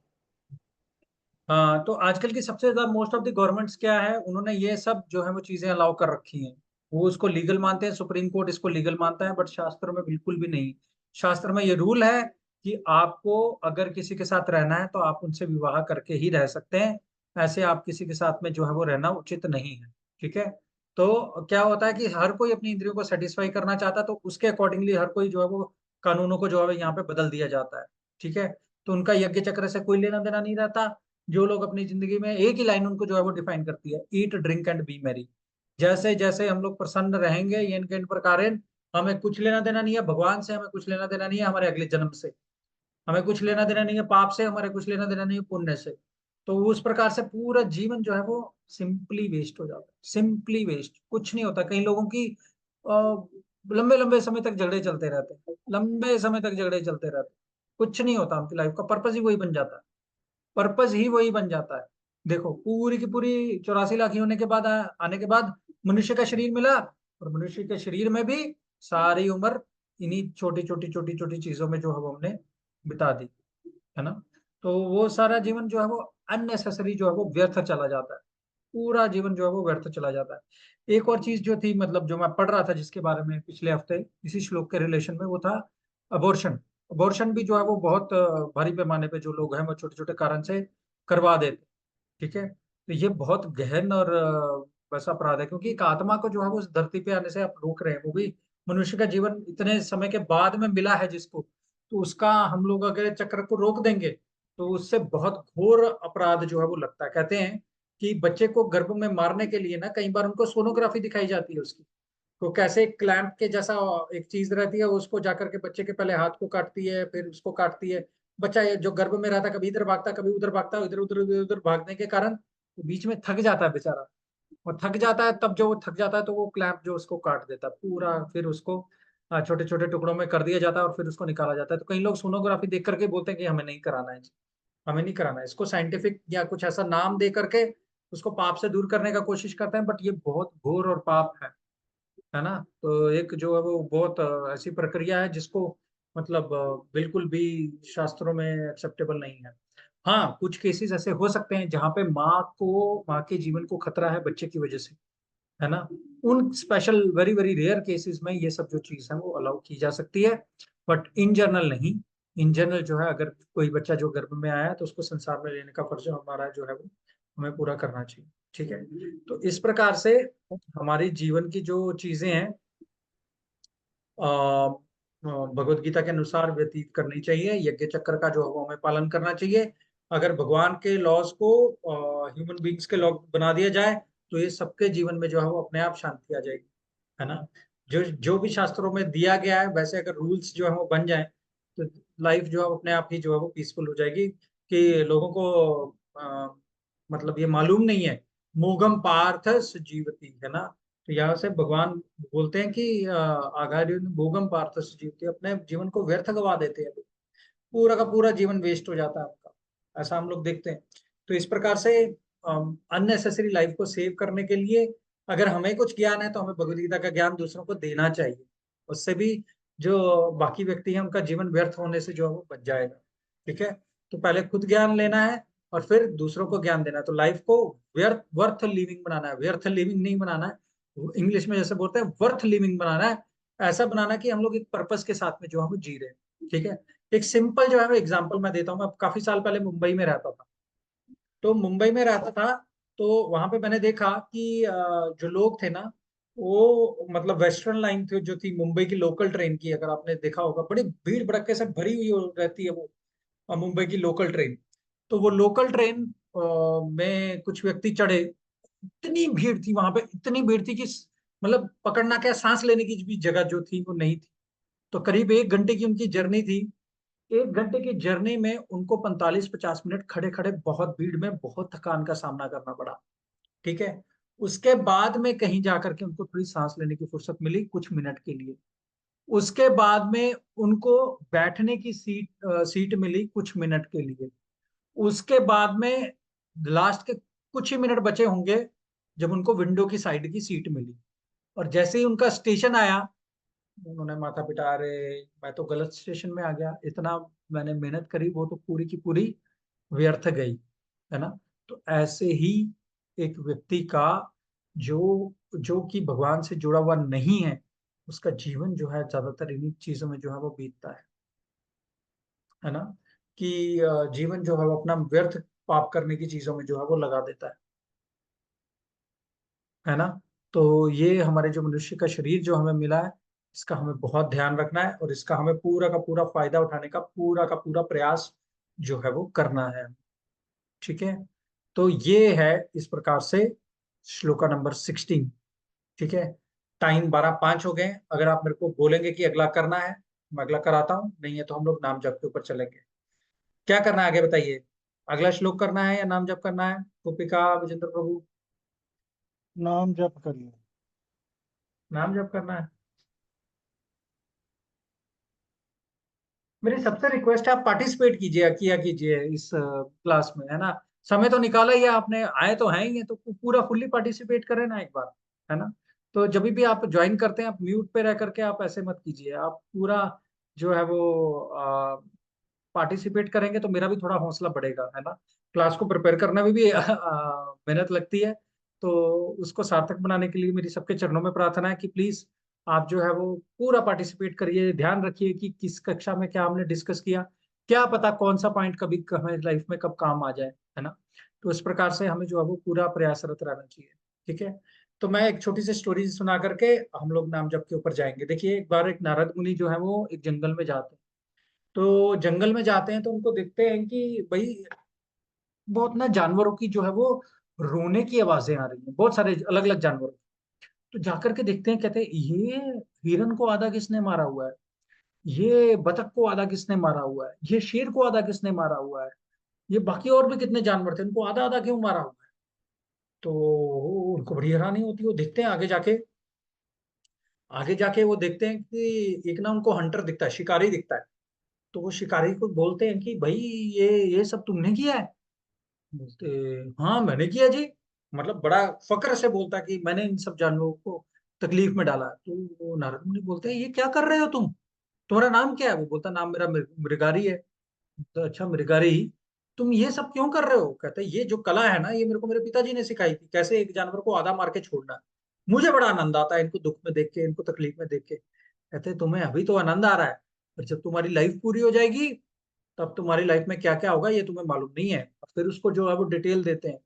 हाँ, तो आजकल की सबसे ज्यादा मोस्ट ऑफ द गवर्नमेंट्स क्या है, उन्होंने ये सब जो है वो चीजें अलाउ कर रखी हैं। वो उसको लीगल मानते हैं, सुप्रीम कोर्ट इसको लीगल मानता है, बट शास्त्र में बिल्कुल भी नहीं। शास्त्र में ये रूल है कि आपको अगर किसी के साथ रहना है तो आप उनसे विवाह करके ही रह सकते हैं। ऐसे आप किसी के साथ में जो है वो रहना उचित नहीं है। ठीक है, तो क्या होता है कि हर कोई अपनी इंद्रियों को सेटिस्फाई करना चाहता है, तो उसके अकॉर्डिंगली हर कोई जो है वो कानूनों को जो है यहाँ पे बदल दिया जाता है। ठीक है, तो उनका यज्ञ चक्र से कोई लेना देना नहीं रहता। जो लोग अपनी जिंदगी में एक ही लाइन उनको जो है वो डिफाइन करती है, eat drink and B Mary. जैसे जैसे हम लोग प्रसन्न रहेंगे ये इनके इन प्रकार हमें कुछ लेना देना नहीं है भगवान से, हमें कुछ लेना देना नहीं है हमारे अगले जन्म से, हमें कुछ लेना देना नहीं है पाप से, हमारे कुछ लेना देना नहीं है पुण्य से। तो उस प्रकार से पूरा जीवन जो है वो सिंपली वेस्ट हो जाता है, सिंपली वेस्ट, कुछ नहीं होता। कई लोगों की लंबे लंबे समय तक झगड़े चलते रहते हैं, लंबे समय तक झगड़े चलते रहते हैं, कुछ नहीं होता, उनकी लाइफ का पर्पज ही वही बन जाता है, पर्पज ही वही बन जाता है। देखो पूरी की पूरी 84 लाख ही होने के बाद आने के बाद मनुष्य का शरीर मिला, और मनुष्य के शरीर में भी सारी उम्र इन्हीं छोटी छोटी छोटी छोटी चीजों में जो है वो हमने बिता दी, है ना। तो वो सारा जीवन जो है वो अननेसेसरी जो है वो व्यर्थ चला जाता है, पूरा जीवन जो है वो व्यर्थ चला जाता है। एक और चीज जो थी, मतलब जो मैं पढ़ रहा था जिसके बारे में पिछले हफ्ते इसी श्लोक के रिलेशन में, वो था अबॉर्शन। अबॉर्शन भी जो है वो बहुत भारी पैमाने पे जो लोग हैं वो छोटे छोटे कारण से करवा देते। ठीक है, तो ये बहुत गहन और वैसा अपराध है, क्योंकि एक आत्मा को जो है वो उस धरती पे आने से आप रोक रहे हैं, वो भी मनुष्य का जीवन इतने समय के बाद में मिला है जिसको, तो उसका हम लोग अगर चक्र को रोक देंगे तो उससे बहुत घोर अपराध जो है वो लगता है। कहते हैं कि बच्चे को गर्भ में मारने के लिए ना कई बार उनको सोनोग्राफी दिखाई जाती है उसकी, तो कैसे क्लैंप के जैसा एक चीज रहती है, उसको जाकर के बच्चे के पहले हाथ को काटती है फिर उसको काटती है। बच्चा ये जो गर्भ में रहता है कभी इधर भागता कभी उधर भागता, इधर उधर उधर उधर भागने के कारण वो बीच में थक जाता है बेचारा, और थक जाता है, तब जो वो थक जाता है तो वो क्लैंप जो उसको काट देता है पूरा, फिर उसको छोटे छोटे टुकड़ों में कर दिया जाता है और फिर उसको निकाला जाता है। तो कई लोग सोनोग्राफी देख करके बोलते हैं कि हमें नहीं कराना है, हमें नहीं कराना है, इसको साइंटिफिक या कुछ ऐसा नाम दे करके उसको पाप से दूर करने का कोशिश करते हैं, बट ये बहुत घोर और पाप है ना। तो एक जो है वो बहुत ऐसी प्रक्रिया है जिसको मतलब बिल्कुल भी शास्त्रों में एक्सेप्टेबल नहीं है। हाँ, कुछ केसेस ऐसे हो सकते हैं जहाँ पे माँ के जीवन को खतरा है बच्चे की वजह से, है ना। उन special very very rare cases में ये सब जो चीज है वो अलाउ की जा सकती है, बट इन जनरल नहीं। इन जनरल जो है अगर कोई बच्चा जो गर्भ में आया है तो उसको संसार में लेने का फर्ज हमारा जो है वो हमें पूरा करना चाहिए। ठीक है, तो इस प्रकार से हमारी जीवन की जो चीजें हैं भगवत गीता के अनुसार व्यतीत करनी चाहिए, यज्ञ चक्र का जो है वो हमें पालन करना चाहिए। अगर भगवान के लॉज को ह्यूमन बींग्स के लॉ बना दिया जाए तो ये सबके जीवन में जो है वो अपने आप शांति आ जाएगी, है ना। जो जो भी शास्त्रों में दिया गया है वैसे अगर रूल्स जो है वो बन जाए तो लाइफ जो है अपने आप ही जो है वो पीसफुल हो जाएगी। कि लोगों को मतलब ये मालूम नहीं है, मोघम पार्थ जीवती, है ना। तो यहाँ से भगवान बोलते हैं कि आगार्युन भोगम पार्थ जीवते, अपने जीवन को व्यर्थ गवा देते हैं, पूरा का पूरा जीवन वेस्ट हो जाता है उनका, ऐसा हम लोग देखते हैं। तो इस प्रकार से अननेसेसरी लाइफ को सेव करने के लिए अगर हमें कुछ ज्ञान है तो हमें भगवद गीता का ज्ञान दूसरों को देना चाहिए, उससे भी जो बाकी व्यक्ति हैं उनका जीवन व्यर्थ होने से जो है वो बच जाएगा। ठीक है, तो पहले खुद ज्ञान लेना है और फिर दूसरों को ज्ञान देना है, तो लाइफ को व्यर्थ वर्थ लिविंग बनाना है, व्यर्थ लिविंग नहीं बनाना है। इंग्लिश में जैसे बोलते हैं वर्थ लिविंग बनाना है, ऐसा बनाना कि हम लोग एक पर्पस के साथ में जो हम जी रहे हैं। ठीक है, एक सिंपल जो है एग्जांपल मैं देता हूँ। मैं काफी साल पहले मुंबई में रहता था, तो मुंबई में रहता था तो वहां पे मैंने देखा कि जो लोग थे ना वो मतलब वेस्टर्न लाइन थी जो थी मुंबई की लोकल ट्रेन की, अगर आपने देखा होगा बड़ी भीड़ भड़के से भरी हुई रहती है वो मुंबई की लोकल ट्रेन। तो वो लोकल ट्रेन में कुछ व्यक्ति चढ़े, इतनी भीड़ थी वहां पे, इतनी भीड़ थी कि मतलब पकड़ना क्या सांस लेने की भी जगह जो थी वो नहीं थी। तो करीब 1 घंटे की उनकी जर्नी थी, 1 घंटे की जर्नी में उनको 45-50 मिनट खड़े खड़े बहुत भीड़ में बहुत थकान का सामना करना पड़ा। ठीक है, उसके बाद में कहीं जाकर के उनको थोड़ी सांस लेने की फुर्सत मिली कुछ मिनट के लिए, उसके बाद में उनको बैठने की सीट मिली कुछ मिनट के लिए, उसके बाद में लास्ट के कुछ ही मिनट बचे होंगे जब उनको विंडो की साइड की सीट मिली। और जैसे ही उनका स्टेशन आया उन्होंने माथा पिटा, अरे मैं तो गलत स्टेशन में आ गया, इतना मैंने मेहनत करी वो तो पूरी की पूरी व्यर्थ गई, है ना। तो ऐसे ही एक व्यक्ति का जो जो कि भगवान से जुड़ा हुआ नहीं है उसका जीवन जो है ज्यादातर इन्हीं चीजों में जो है वो बीतता है ना। कि जीवन जो है वो अपना व्यर्थ पाप करने की चीजों में जो है वो लगा देता है ना। तो ये हमारे जो मनुष्य का शरीर जो हमें मिला है, इसका हमें बहुत ध्यान रखना है और इसका हमें पूरा का पूरा फायदा उठाने का पूरा प्रयास जो है वो करना है। ठीक है, तो ये है इस प्रकार से श्लोका नंबर 16। ठीक है, टाइम 12:05 हो गए। अगर आप मेरे को बोलेंगे कि अगला करना है, मैं अगला कराता हूँ, नहीं है तो हम लोग नाम जप के ऊपर चलेंगे। क्या करना है आगे बताइए, अगला श्लोक करना है या नाम जप करना है? गोपिका, विजेंद्र प्रभु? नाम जप करिए। नाम जप करना है। मेरी सबसे रिक्वेस्ट है आप पार्टिसिपेट कीजिए, किया कीजिए इस क्लास में, है ना। समय तो निकाला ही है आपने, आए तो हैं ही है, तो पूरा फुल्ली पार्टिसिपेट करें ना एक बार, है ना। तो जब भी आप ज्वाइन करते हैं, आप म्यूट पे रह करके आप ऐसे मत कीजिए, आप पूरा जो है वो पार्टिसिपेट करेंगे तो मेरा भी थोड़ा हौसला बढ़ेगा, है ना। क्लास को प्रिपेयर करने में भी मेहनत लगती है, तो उसको सार्थक बनाने के लिए मेरी सबके चरणों में प्रार्थना है कि प्लीज आप जो है वो पूरा पार्टिसिपेट करिए, ध्यान रखिए कि किस कक्षा में क्या हमने डिस्कस किया, क्या पता कौन सा पॉइंट कभी हमें लाइफ में कब काम आ जाए, है ना। तो इस प्रकार से हमें जो है वो पूरा प्रयासरत रहना चाहिए। ठीक है, तो मैं एक छोटी सी स्टोरी सुना करके हम लोग नाम जप के ऊपर जाएंगे। देखिए, एक बार एक नारद मुनि जो है वो एक जंगल में जाते हैं। तो जंगल में जाते हैं तो उनको देखते हैं कि भाई बहुत ना जानवरों की जो है वो रोने की आवाजें आ रही हैं, बहुत सारे अलग अलग जानवरों की। तो जाकर के देखते हैं, कहते हैं ये हिरन को आधा किसने मारा हुआ है, ये बतख को आधा किसने मारा हुआ है, ये शेर को आधा किसने मारा हुआ है, ये बाकी और भी कितने जानवर थे उनको आधा आधा क्यों मारा हुआ है। तो उनको बड़ी हैरानी होती है। वो देखते हैं आगे जाके, आगे जाके वो देखते हैं कि एक ना उनको हंटर दिखता है, शिकारी दिखता है। तो वो शिकारी को बोलते हैं कि भाई ये सब तुमने किया है? बोलते, हाँ मैंने किया जी। मतलब बड़ा फक्र से बोलता है कि मैंने इन सब जानवरों को तकलीफ में डाला। तो वो नारद मुनि बोलते हैं ये क्या कर रहे हो तुम, तुम्हारा नाम क्या है? वो बोलता नाम मेरा मृगारी है। तो अच्छा मृगारी, तुम ये सब क्यों कर रहे हो? कहते हैं ये जो कला है ना, ये मेरे को मेरे पिताजी ने सिखाई थी, कैसे एक जानवर को आधा मार के छोड़ना है। मुझे बड़ा आनंद आता है इनको दुख में देख के, इनको तकलीफ में देख के। कहते हैं तुम्हें अभी तो आनंद आ रहा है, पर जब तुम्हारी लाइफ पूरी हो जाएगी तब तुम्हारी लाइफ में क्या क्या होगा ये तुम्हें मालूम नहीं है। और फिर उसको जो है वो डिटेल देते हैं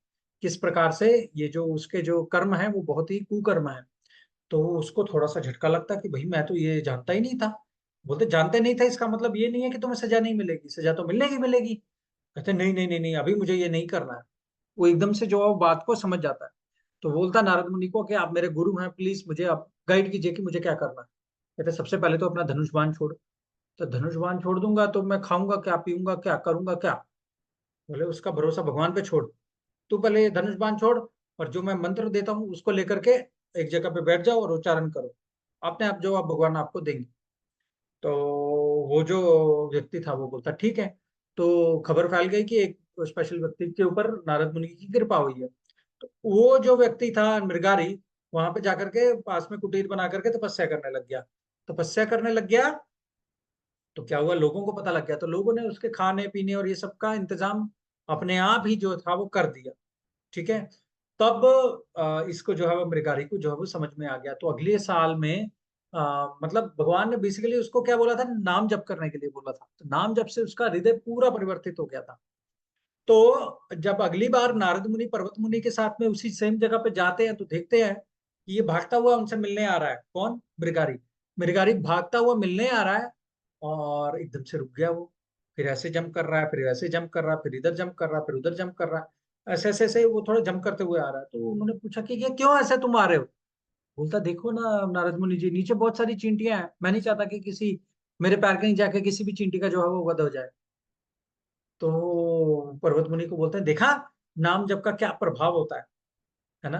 किस प्रकार से ये जो उसके जो कर्म है वो बहुत ही कुकर्म है। तो उसको थोड़ा सा झटका लगता है कि भाई मैं तो ये जानता ही नहीं था। बोलते जानते नहीं था इसका मतलब ये नहीं है कि तुम्हें सजा नहीं मिलेगी, सजा तो मिलेगी मिलेगी। कहते नहीं नहीं नहीं नहीं, अभी मुझे ये नहीं करना है। वो एकदम से जो है वो बात को समझ जाता है। तो बोलता नारद मुनि को कि आप मेरे गुरु हैं, प्लीज मुझे आप गाइड कीजिए कि मुझे क्या करना है। कहते सबसे पहले तो अपना धनुष बाण छोड़। तो धनुष बाण छोड़ दूंगा तो मैं खाऊंगा क्या, पीऊंगा क्या, करूंगा क्या? बोले उसका भरोसा भगवान पे छोड़, तू पहले ये धनुष बाण छोड़ और जो मैं मंत्र देता हूँ उसको लेकर के एक जगह पे बैठ जाओ और उच्चारण करो, अपने आप जो आप भगवान आपको देंगे। तो वो जो व्यक्ति था वो बोलता ठीक है। तो खबर फैल गई कि एक स्पेशल व्यक्ति के ऊपर नारद मुनि की कृपा हुई है। तो वो जो व्यक्ति था मृगारी, वहां पे जाकर के पास में कुटीर बना करके तपस्या करने लग गया। तपस्या करने लग गया तो क्या हुआ, लोगों को पता लग गया, तो लोगों ने उसके खाने पीने और ये सब का इंतजाम अपने आप ही जो था वो कर दिया। ठीक है, तब इसको जो है वो मृगारी को जो है वो समझ में आ गया। तो अगले साल में मतलब भगवान ने बेसिकली उसको क्या बोला था, नाम जप करने के लिए बोला था। तो नाम जप से उसका हृदय पूरा परिवर्तित हो गया था। तो जब अगली बार नारद मुनि पर्वत मुनि के साथ में उसी सेम जगह पे जाते हैं तो देखते हैं कि ये भागता हुआ उनसे मिलने आ रहा है। कौन? मृगारी। मृगारी भागता हुआ मिलने आ रहा है और एकदम से रुक गया वो। फिर ऐसे जंप कर रहा है, फिर ऐसे जंप कर रहा है, फिर इधर जंप कर रहा है, फिर उधर जंप कर रहा है, ऐसे ऐसे ऐसे वो थोड़ा जंप करते हुए आ रहा है। तो उन्होंने पूछा कि ये क्यों ऐसे तुम आ रहे हो? बोलता देखो ना नारद मुनि जी, नीचे बहुत सारी चींटियां हैं, मैं नहीं चाहता कि किसी मेरे पैर के नीचे जाके किसी भी चींटी का जो है वो वध हो जाए। तो पर्वत मुनि को बोलते हैं देखा नाम जप का क्या प्रभाव होता है ना।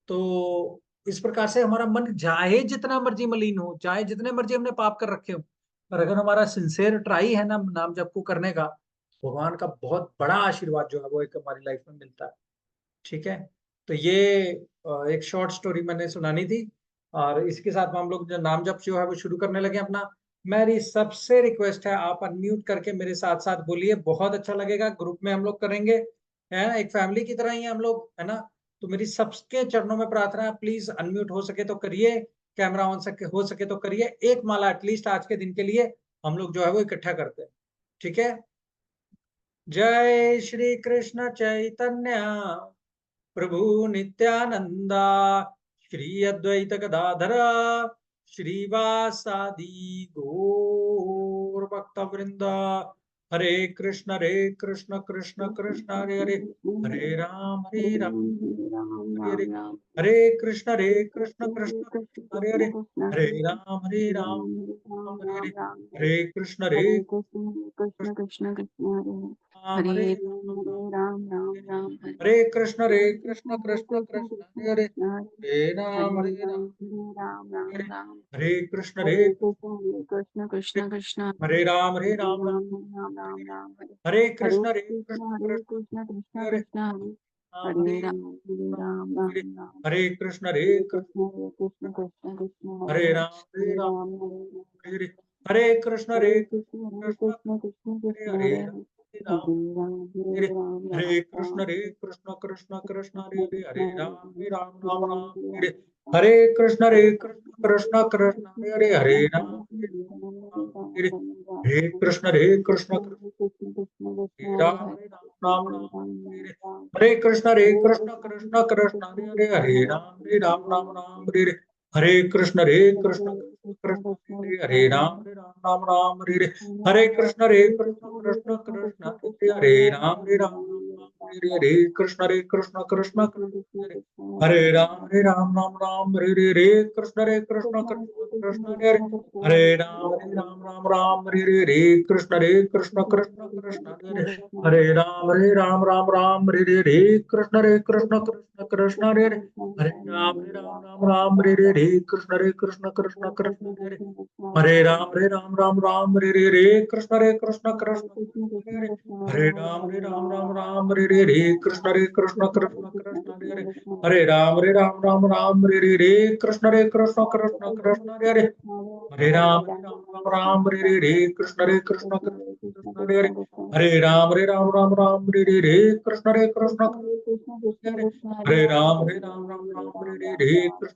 तो इस प्रकार से हमारा मन चाहे जितना मर्जी मलिन हो, चाहे जितने मर्जी हमने पाप कर रखे हो, पर अगर हमारा सिंसेयर ट्राई है ना नाम जप को करने का, भगवान का बहुत बड़ा आशीर्वाद जो है वो एक हमारी लाइफ में मिलता है। ठीक है, तो ये एक शॉर्ट स्टोरी मैंने सुनानी थी। और इसके साथ में हम लोग जो नाम जप जो है वो शुरू करने लगे अपना। मेरी सबसे रिक्वेस्ट है आप अनम्यूट करके मेरे साथ साथ बोलिए, बहुत अच्छा लगेगा। ग्रुप में हम लोग करेंगे, है ना, एक फैमिली की तरह ही हम लोग, है ना। तो मेरी सबके चरणों में प्रार्थना है, प्लीज अनम्यूट हो सके तो करिए, कैमरा ऑन सके हो सके तो करिए। एक माला एटलीस्ट आज के दिन के लिए हम लोग जो है वो इकट्ठा करते हैं। ठीक है, जय श्री कृष्ण चैतन्य प्रभु नित्यानंदा, श्री अद्वैत गदाधर श्रीवासादि गौर भक्त वृंदा। हरे कृष्ण कृष्ण कृष्ण हरे हरे, हरे राम हरे हरे, हरे कृष्ण कृष्ण हरे हरे, हरे राम हरे हरे, हरे कृष्ण कृष्ण कृष्ण कृष्ण हरे हरे राम राम राम हरे कृष्ण कृष्ण कृष्ण हरे हरे, कृष्ण हरे राम हरे हरे राम राम राम राम हरे कृष्ण हरे कृष्ण कृष्ण कृष्ण हरे राम हरे राम राम राम राम हरे कृष्ण हरे कृष्ण कृष्ण हरे कृष्ण हरे राम हरे राम राम राम हरे कृष्ण हरे कृष्ण कृष्ण कृष्ण हरे हरे हरे राम राम हरे हरे कृष्ण हरे कृष्ण कृष्ण कृष्ण हरे हरे राम हरे राम राम हरे राम कृष्ण कृष्ण हरे हरे, कृष्ण हरे हरे राम राम राम राम हरे हरे कृष्ण कृष्ण हरे हरे, हरे राम हरे हरे कृष्ण हरे राम राम राम हरे कृष्ण कृष्ण हरे हरे राम राम हरे हरे कृष्ण हरे राम राम हरे हरे कृष्ण कृष्ण हरे राम हरे कृष्ण कृष्ण हरे राम हरे कृष्ण कृष्ण हरे राम हरे कृष्ण कृष्ण हरे राम हरे कृष्ण हरे राम कृष्ण हरे राम हरे कृष्ण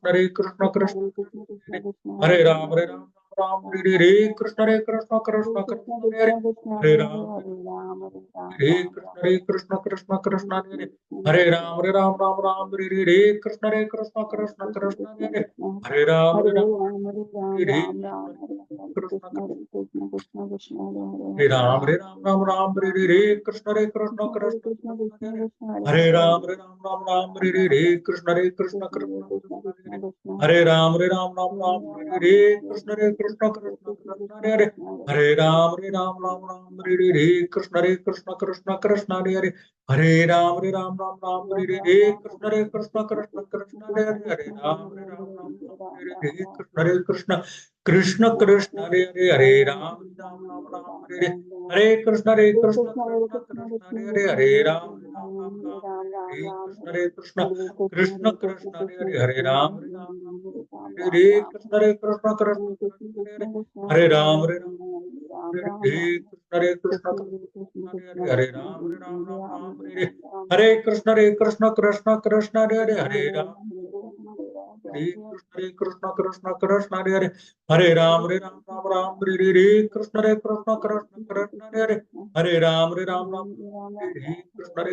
हरे कृष्ण हरे राम हरे कृष्ण हरे कृष्ण हरे राम हरे कृष्ण हरे राम हरे कृष्ण हरे राम हरे कृष्ण हरे राम हरे कृष्ण हरे राम हरे कृष्ण हरे राम हरे कृष्ण हरे राम हरे कृष्ण हरे राम हरे कृष्ण हरे राम हरे कृष्ण हरे राम हरे कृष्ण हरे राम हरे कृष्ण हरे कृष्ण कृष्ण कृष्ण हरे राम हरे कृष्ण हरे कृष्ण कृष्ण कृष्ण हरे राम हरे कृष्ण हरे राम हरे कृष्ण हरे राम हरे कृष्ण हरे राम हरे कृष्ण हरे राम हरे कृष्ण हरे राम हरे कृष्ण हरे राम कृष्ण हरे राम कृष्ण हरे हरे कृष्ण हरे राम हरे हरे कृष्ण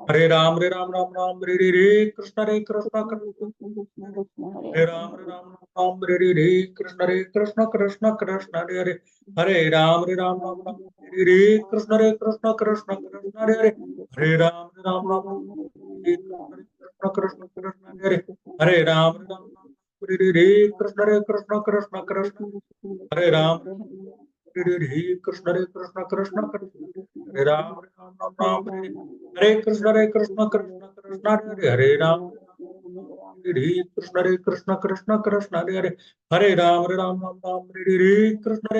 हरे राम हरे कृष्ण हरे राम हरे कृष्ण हरे राम हरे कृष्ण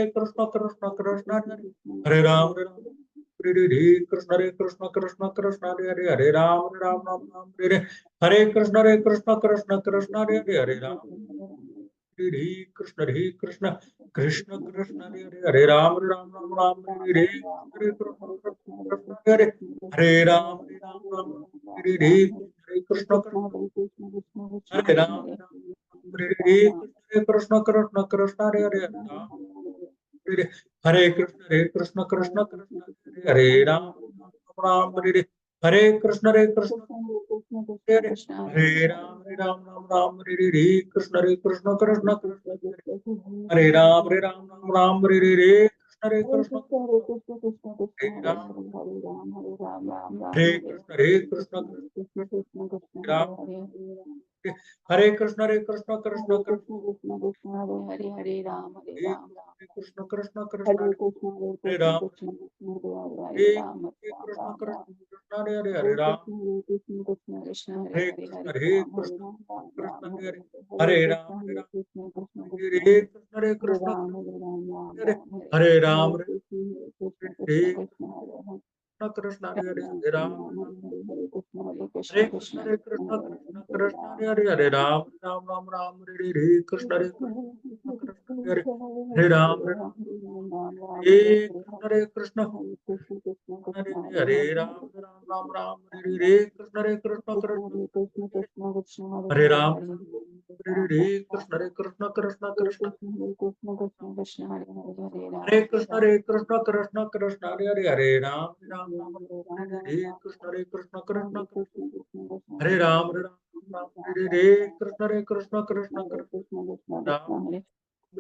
हरे राम हरे कृष्ण हरे राम हरे कृष्ण हरे राम हरे कृष्ण हरे राम हरे कृष्ण कृष्ण कृष्ण हरे राम हरे कृष्ण हरे राम हरे कृष्ण हरे राम हरे कृष्ण हरे राम हरे कृष्ण कृष्ण कृष्ण हरे हरे राम राम राम हरे हरे हरे कृष्ण हरे हरे हरे राम राम हरे कृष्ण कृष्ण कृष्ण कृष्ण हरे राम राम हरे हरे कृष्ण कृष्ण हरे राम हरे कृष्ण राम हरे कृष्ण कृष्ण कृष्ण हरे हरे राम हरे कृष्ण कृष्ण कृष्ण हरे कृष्ण हरे राम कृष्ण कृष्ण हरे हरे राम कृष्ण राम कृष्ण राम कृष्ण हरे हरे हरे हरे राम कृष्ण कृष्ण हरे हरे हरे कृष्ण हरे हरे राम कृष्ण राम कृष्ण राम हरे हरे हरे हरे राम कृष्ण कृष्ण हरे कृष्ण हरे हरे कृष्ण राम राम हरे राम हरे राम हरे कृष्ण हरे कृष्ण हरे कृष्ण हरे राम हरे राम हरे राम हरे कृष्ण हरे कृष्ण कृष्ण कृष्ण कृष्ण हरे हरे हरे राम राम हरे हरे कृष्ण कृष्ण हरे हरे हरे राम हरे कृष्ण हरे हरे राम राम हरे कृष्ण कृष्ण हरे राम हरे कृष्ण कृष्ण हरे कृष्ण कृष्ण हरे हरे राम हरे कृष्ण हरे राम हरे कृष्ण राम हरे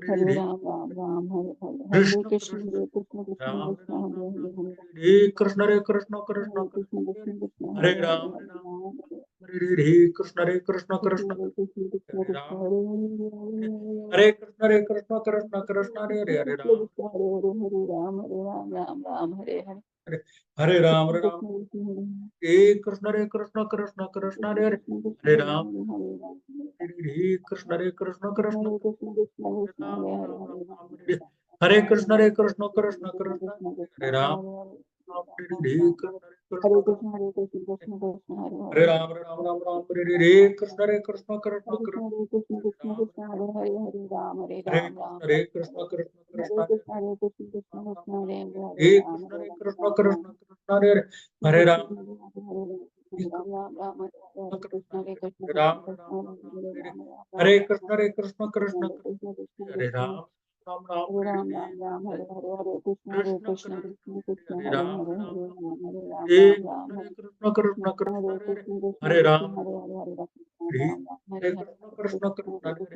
हरे राम राम हरे कृष्ण कृष्ण कृष्ण कृष्ण राम हरे हरे हरे कृष्ण हरे कृष्ण हरे हरे राम हरे राम हरे कृष्ण कृष्ण कृष्ण हरे कृष्ण राम हरे हरे कृष्ण हरे हरे राम हरे राम राम राम हरे हरे हरे हरे राम कृष्ण राम कृष्ण हरे कृष्ण हरे हरे हरे राम हरे कृष्ण हरे कृष्ण कृष्ण राम हरे राम हरे राम हरे हरे कृष्ण हरे राम हरे हरे कृष्ण कृष्ण कृष्ण हरे हरे राम राम हरे कृष्ण कृष्ण हरे हरे राम हरे हरे राम राम कृष्ण हरे कृष्ण कृष्ण कृष्ण हरे हरे हरे राम हरे कृष्ण राम राम हरे हरे हरे राम कृष्ण राम राम राम हरे कृष्ण हरे कृष्ण हरे कृष्ण राम कृष्ण हरे हरे राम हरे राम राम कृष्ण हरे राम हरे राम राम हरे हरे हरे कृष्ण कृष्ण कृष्ण हरे हरे राम हरे हरे राम हरे राम हरे राम राम हरे कृष्ण कृष्ण हरे हरे कृष्ण राम हरे हरे हरे राम हरे राम राम हरे हरे कृष्ण कृष्ण कृष्ण हरे कृष्ण राम हरे हरे हरे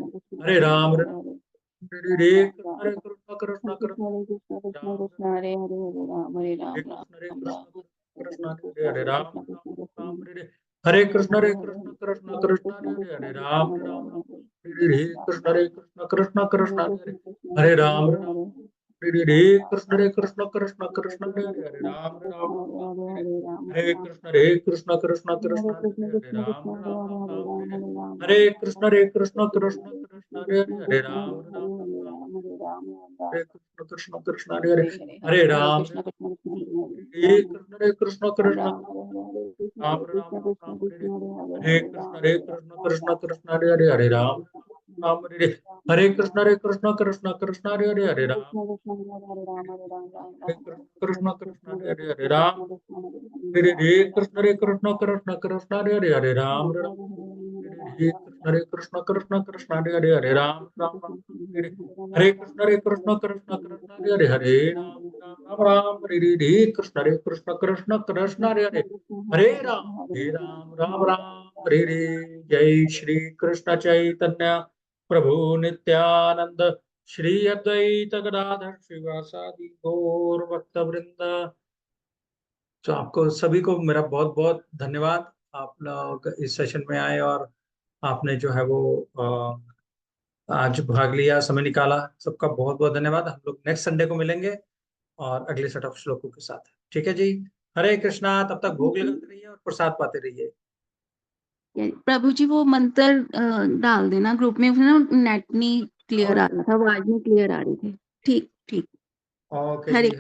राम राम कृष्ण राम कृष्ण हरे कृष्ण कृष्ण राम कृष्ण हरे हरे हरे राम हरे राम कृष्ण राम राम कृष्ण कृष्ण हरे हरे राम कृष्ण कृष्ण कृष्ण हरे राम कृष्ण हरे हरे हरे कृष्ण हरे कृष्ण राम कृष्ण हरे हरे हरे राम कृष्ण राम कृष्ण हरे हरे कृष्ण कृष्ण हरे कृष्ण राम हरे हरे हरे राम राम कृष्ण राम हरे कृष्ण कृष्ण हरे कृष्ण राम कृष्ण हरे हरे राम हरे राम कृष्ण कृष्ण हरे कृष्ण हरे कृष्ण राम कृष्ण हरे हरे राम हरे राम कृष्ण कृष्ण कृष्ण हरे कृष्ण राम हरे राम राम हरे कृष्ण हरे हरे हरे हरे हरे राम कृष्ण कृष्ण कृष्ण हरे हरे राम कृष्ण राम कृष्ण राम हरे हरे राम कृष्ण कृष्ण कृष्ण हरे हरे हरे हरे राम हरे राम राम कृष्ण हरे राम राम हरे कृष्ण हरे कृष्ण राम कृष्ण हरे राम हरे राम राम हरे राम कृष्ण कृष्ण हरे कृष्ण राम कृष्ण हरे हरे राम कृष्ण हरे राम हरे कृष्ण हरे राम हरे कृष्ण हरे राम हरे कृष्ण हरे राम हरे जय श्री कृष्ण चैतन्य प्रभु नित्यानंद श्री अद्वैत गदाधर श्रीवासादि गौर भक्त वृंद। तो आपको सभी को मेरा बहुत बहुत धन्यवाद। आप लोग इस सेशन में आए और आपने जो है वो आज भाग लिया, समय निकाला। सबका बहुत बहुत धन्यवाद। हम लोग नेक्स्ट संडे को मिलेंगे और अगले सेट ऑफ श्लोकों के साथ। ठीक है जी। हरे कृष्णा। तब तक भोग लगाते रहिए और प्रसाद पाते रहिए। प्रभु जी वो मंत्र डाल देना ग्रुप में, ना नेट नहीं क्लियर आ रहा था, आवाज नहीं क्लियर आ रही थी। ठीक ठीक। ओके हरे जी।